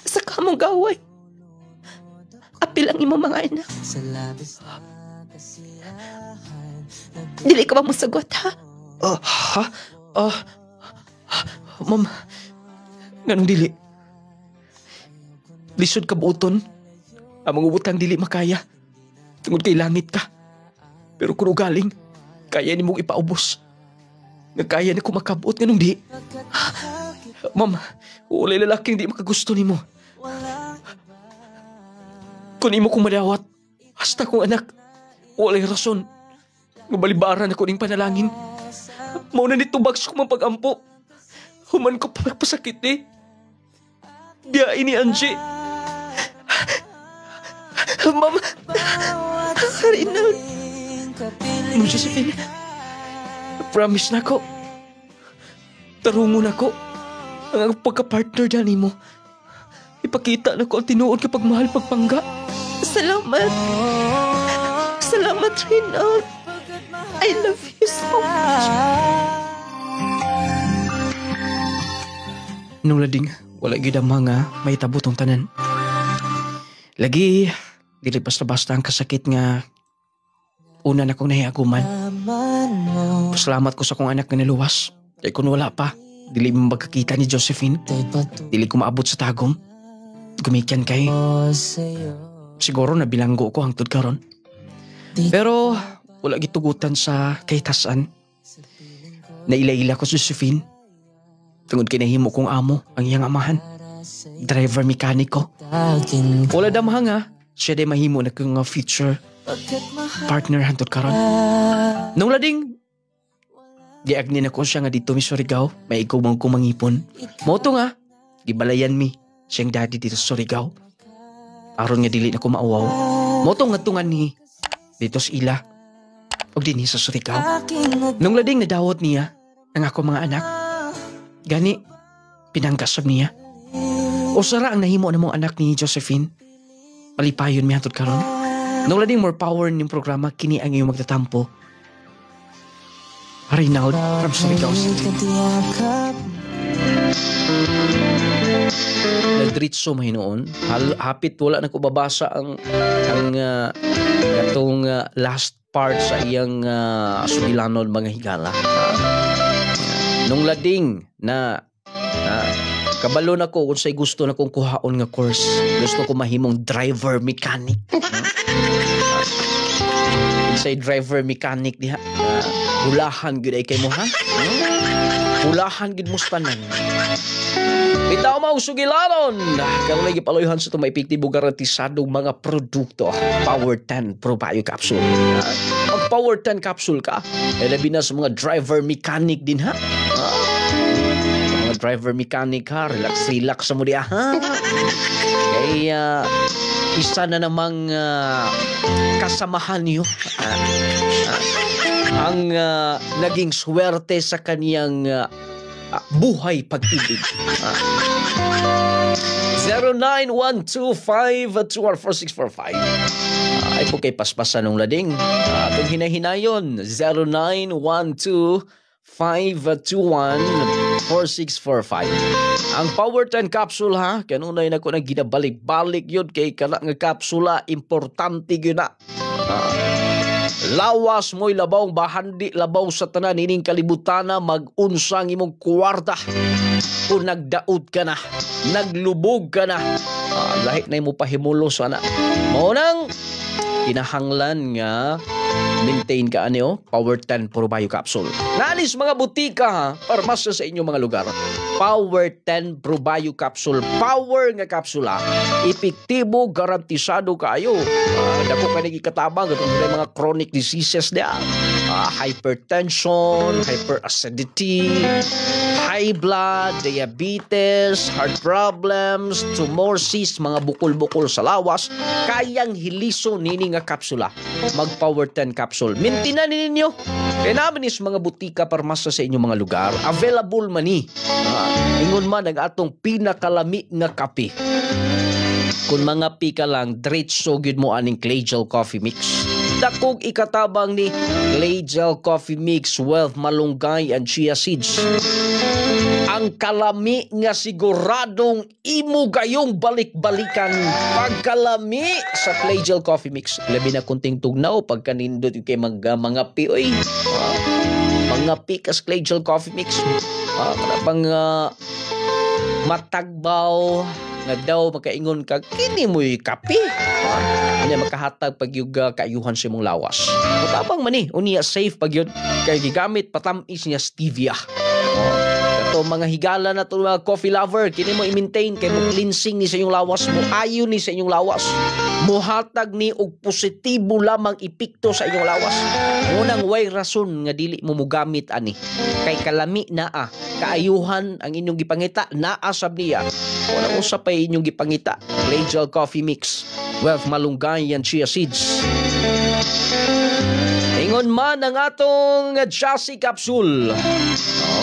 Sa kamong gaway. Apil ang imong mga anak. Dili ka ba mo sagot, ha? Ma'am, ganong dili. Lisod ka buoton. Ang mga ubutang dili makaya. Tungod kay langit ka. Pero kung galing, kaya ni mong ipaubos. Nagkaya ni ko makabuot ganong di. Ma'am, walay lalaking di makagusto ni mo. Kung imo kong madawat, hasta kong anak, walay rason. Ngabalibaran ako ning panalangin. Mauna nito bags ko mapag-ampo. Human ko pasakit eh. Diya ini Angie. Mama, Arinold. Ma'am Josephine, promise na ko. Tarungon ako. Ang pagka-partner dyan mo. Ipakita na ko ang tinuod kapag mahal pagpangga. Salamat. Salamat, Reynold. I love you so much. Nung lading, wala gid ang mga may tabutong tanan. Lagi, dili basta-basta ang kasakit nga una na kong nahiaguman. Salamat ko sa kong anak nga naluwas. Kaya kung wala pa, dili mo magkakita ni Josephine. Dili ko maabot sa tagom. Gumikyan kay. Siguro nabilanggo ko hangtod karon. Pero wala gitugutan sa kahitasan. Naila-ila ko si Josephine. Tungod kinahimo kong amo ang iyang amahan. Driver mekaniko. Wala damang nga. Siya day mahimo na kong future partner hangtod karon. Nung lading, giagnin ako siya nga dito mi Surigao. May ikaw mong kumangipon. Moto nga, gibalayan mi. Siyang daddy dito sa Surigao. Aron nga dili na ko maawaw. Motong nga tungan ni dito sa ila. O din sa Surigao. Nung lading nadawat niya ang ako mga anak. Gani, pinanggasab niya. O sara ang nahimo na mong anak ni Josephine. Malipayon mi hatod karon. Nung lading more power ning programa, kini ang iyong magtatampo. Reynold from Surigao City. Nagdiritso mahinoon. Hapit wala na ko babasa ang katong last part sa iyang sugilanon mga higala. Nung lading na kabalo na ko kung sa'y gusto na kong kuhaon nga course. Gusto ko mahimong driver mechanic. Sa'y driver mechanic diha. Hulahan gud ay kay mo ha? Hulahan gud mo tanan. Bitaw mo sugilanon. Kung lagi paloyhan sa itong maepektibo garantisadong mga produkto. Power 10 Pro Bio Capsule. Ang Power 10 Capsule ka, labi na sa mga driver mechanic din ha? Mga driver mechanic ha, relax sa mo diya ha? Kaya isa na namang kasamahan niyo ang naging swerte sa kaniyang buhay pag-ibig. 0912524645. Ay po kay paspasan ng lading. Itong hinahinayon, 0912-521-4645. Ang Power 10 Capsule ha, kanunay na ko na ginabalik-balik yun kay kana nga kapsula, importante yun na. Lawas mo'y labaw, bahandi labaw sa tanan, ining kalibutana, mag-unsang imong kwarta. Kung nagdaot ka na, naglubog ka na, lahit na mo pahimulo sana. Maunang kinahanglan nga maintain ka Power 10 Probio Capsule. Nalis mga butika ha, parmasa sa inyong mga lugar. Power 10 Probio Capsule. Power nga kapsula. Epektibo, garantisado kayo. Dako ka nagikatabang itong mga chronic diseases niya. Hypertension, hyperacidity, high blood, diabetes, heart problems, tumorsis, mga bukol-bukol sa lawas, kayang hiliso nini nga kapsula. Mag Power 10 capsule. Mintinan ninyo. Kaya namin is mga butika parmasa sa inyong mga lugar. Available mani. Ingon man ang atong pinakalami nga kape. Kung mga pika lang, diretso gyud mo aning Clay Gel Coffee Mix. Dakog ikatabang ni Clay Gel Coffee Mix with malunggay and chia seeds. Ang kalami nga siguradong imo gayong balik-balikan pagkalami sa Clay Gel Coffee Mix. Labi na kunting tugnaw pagka nindot kay mga pioy. Mga pikas Clay Gel Coffee Mix. Karapang matagbaw nga daw makaingon ka kini mo'y kape. Unya makahatag pag yung kaayuhan sa mong lawas. Matabang man unya safe pag yun kay gigamit patamis niya stevia. Ito mga higala na ito mga coffee lover, kini mo i-maintain kay mo cleansing ni sa inyong lawas mo, ayo ni sa inyong lawas. Muhatag ni og positibo lamang epekto sa inyong lawas. Unang way rason nga dili mo mugamit ani. Kay kalami naa, kaayuhan ang inyong gipangita, naa sab niya. Unang usap pa inyong gipangita, Clay Gel Coffee Mix with malunggay and chia seeds. Ingon man ang atong Jassy Capsule.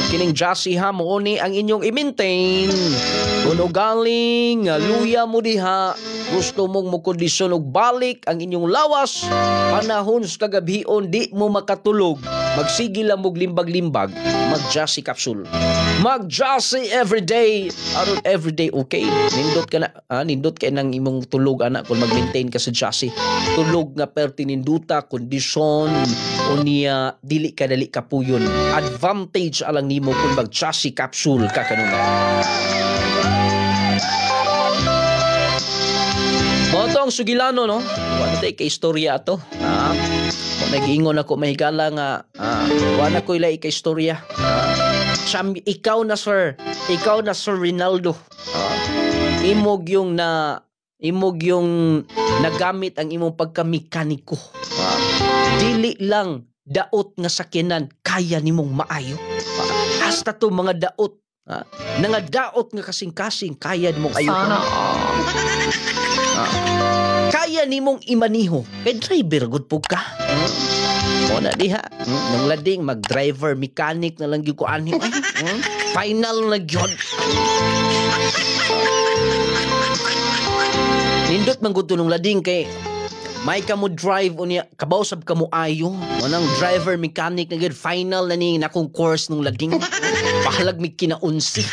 Kining Jassy ha mo ni ang inyong i-maintain. Kuno galing luya mo diha, gusto mong mukondisyon og balik ang inyong lawas, panahon sa kagabion di mo makatulog, magsige lang mo limbag-limbag, mag Jassy Capsule. Mag Jassy everyday, aron everyday okay. Nindot ka na, nindot kay nang imong tulog anak kung mag-maintain ka sa Jassy. Tulog nga pertininduta, kondisyon unya dili ka dali kapuyon. Advantage alang nimo kung mag Jassy Capsule ka kanuna. Moto ang sugilano no. Wala tay kay istorya ato. Nag-ingon ako mahigala nga wala ko ilay kay istorya. Ikaw na sir Rinaldo. Imog yung nagamit ang imong pagkamekaniko. Dili lang daot nga sakyanan kaya nimong maayo. Hasta to mga daot, nga daot nga kasing-kasing kaya nimong ayo. Kaya nimong imaniho. Kay driver good po ka. O na diha. Nung lading mag-driver mechanic na lang yung kuan niyo. Final na yun. Nindot man gud nung lading kay may ka mo drive unya kabaw sab ka mo ayo. Manang driver mechanic na gud final na ni nakong course nung lading. Pahalag mi kinaunsi.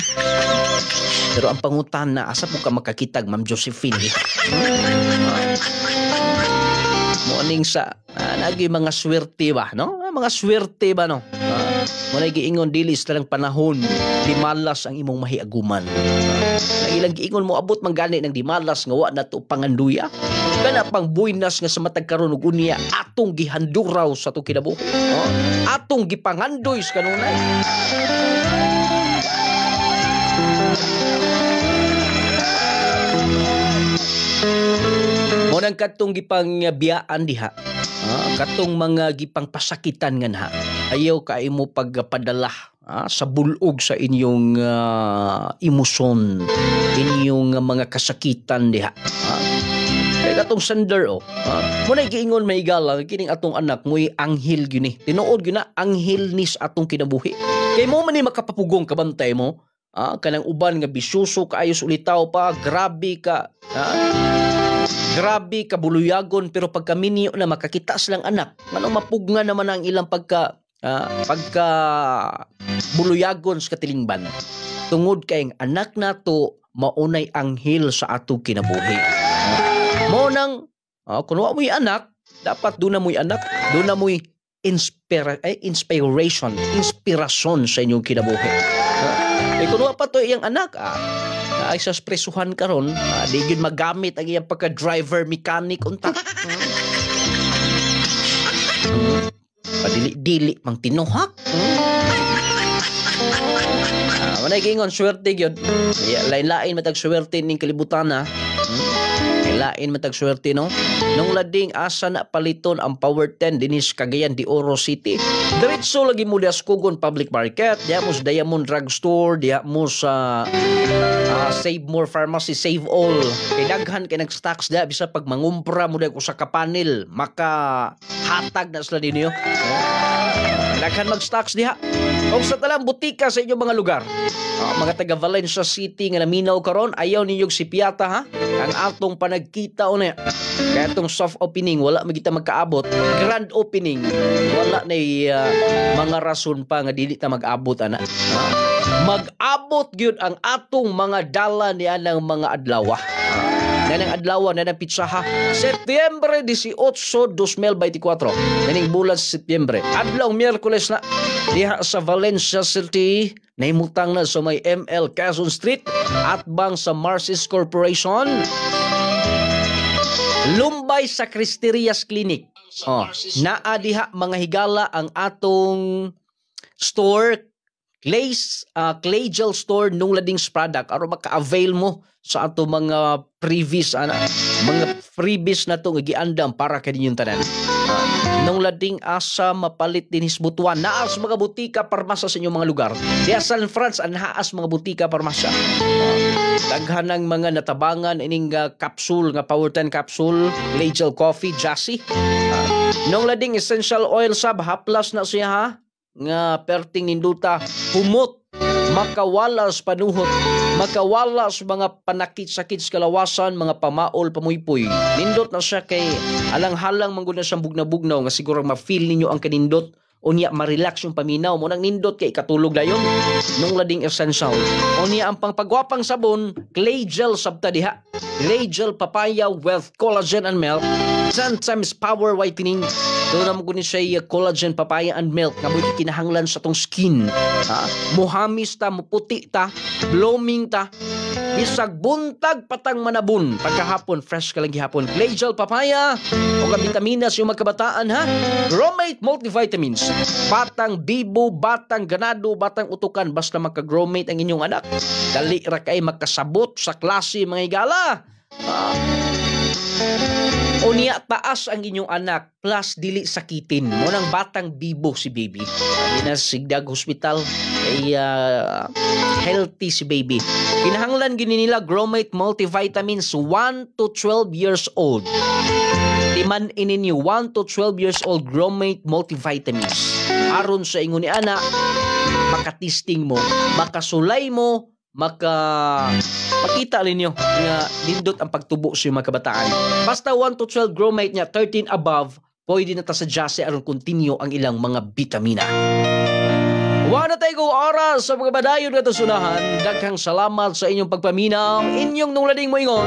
Pero ang pangutan na asa po ka makakitag Ma'am Josephine. Morning sa nagi mga swerte ba no? Mga swerte ba no? Muna giingon dilis talang panahon dimalas ang imong mahiaguman. Ilang giingon mo abot man gani ng dimalas nga wa nato panganduya. Kana pang buinas nga sa matag karon ug unya atong gihanduraw sa to kinabuhi. Atong gipangandoy sa kanunay. Munang katong gipangbiyaan diha. Katong mga gipang pasakitan nga na. Ayaw kay mo pagpadala sa bulog sa inyong emosyon, inyong mga kasakitan diha. Kay katong sender muna giingon may igala kining atong anak mo'y anghel gyud ni. Tinuod gyud na anghel ni sa atong kinabuhi. Kay mo man ni makapapugong kabantay mo. Kanang uban nga bisyuso kaayos ulitaw pa, grabe ka. Grabe kabuluyagon pero pagka minyo na makakita silang anak, manong mapugna naman ang ilang pagka buluyagon sa katilingban. Tungod kay anak nato maunay anghel sa ato kinabuhi. Mo nang kung wa mo'y anak, dapat doon na mo'y anak, doon na mo'y inspirasyon sa inyong kinabuhi. Kung wa pa to iyang anak, ay sa presuhan karon, di gyud magamit ang iyang pagka-driver mechanic unta. Padili-dili mang tinuhak. Manay gingon swerte gyud. Lain-lain matag swerte ning kalibutan ha. Lain matag swerte no. Nung lading asa na paliton ang Power 10 dinis Cagayan de Oro City. Diretso lagi mo sa Kugon Public Market, diha mo sa Diamond Drug Store, diha mo sa Save More Pharmacy, Save All. Kay daghan kay nag-stocks diha bisa pag mangumpra mo ko sa kapanel, maka hatag na sila ninyo. Daghan mag-stocks diha. Kung sa talang butika sa inyong mga lugar, mga taga Valencia City nga naminaw karon, ayaw ninyong sipiata ha. Ang atong panagkita o na. Kaya itong soft opening, wala magita magkaabot. Grand opening, wala na mga rason pa nga dili ta mag-abot ana. Mag-abot gyud ang atong mga dala niya ng mga adlaw. Nanang adlaw na ng pitsaha. Setyembre 18, 2024. Naning bulan sa Setyembre. Adlaw Miyerkules na diha sa Valencia City. Naimutang na sa may ML Quezon Street at bang sa Marcis Corporation. Lumbay sa Cristerias Clinic. Naa diha mga higala ang atong store, Clay Gel Store nung ladings product aron maka-avail mo sa ato mga mga freebies na itong giandam para kaninyong tanan. Nung lading asa mapalit din hisbutuan, naas mga butika parmasa sa inyong mga lugar. Diya San Franz, anhaas mga butika parmasa. Daghanang mga natabangan ining capsule, nga Power 10 capsule, Clay Gel Coffee, Jassy. Nung lading essential oil sab, haplas na siya ha, nga perting ninduta, humot, makawalas panuhot, makawalas mga panakit-sakit sa kalawasan, mga pamaol, pamuypoy. Nindot na siya kay alang-halang mangguna siyang bugna-bugnaw nga siguro ma-feel ninyo ang kanindot unya ma-relax yung paminaw mo nang nindot kay katulog dayon nung lading essential. Unya ang pangpagwapang sabon, Clay Gel sabta diha. Clay Gel Papaya with collagen and milk. Sometimes power whitening. Doon naman kunin siya collagen, papaya and milk nga mo kinahanglan sa tong skin. Muhamis ta, muputi ta, blooming ta. Bisag buntag patang manabun. Pagkahapon, fresh ka lang gihapon. Clay Gel Papaya o vitaminas yung magkabataan ha. Gromate Multivitamins. Batang bibo, batang ganado, batang utukan. Basta magka-gromate ang inyong anak. Dali ra kay magkasabot sa klase mga igala. Unya taas ang inyong anak plus dili sakitin mo ng batang bibo si baby. Sigdag hospital ay healthy si baby. Kinahanglan gini nila Gromate Multivitamins 1 to 12 years old. Timan ininyo 1 to 12 years old Gromate Multivitamins. Aron sa ingon ni ana makatisting mo, makasulay mo, makita ninyo nga nindot ang pagtubo sa mga kabataan. Basta 1 to 12 Gromate niya, 13 above, pwede na ta sa Jassy aron continue ang ilang mga bitamina. Wala tayo kong oras sa mga badayon na tasunahan. Daghang salamat sa inyong pagpaminaw. Inyong nung lading mo ingon.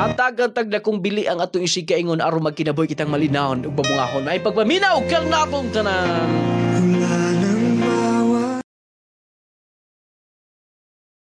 At tagantag na kung bili ang atong isika ingon aron magkinaboy kitang malinaon ug babungahon. Ay pagpaminaw kang natong tanan.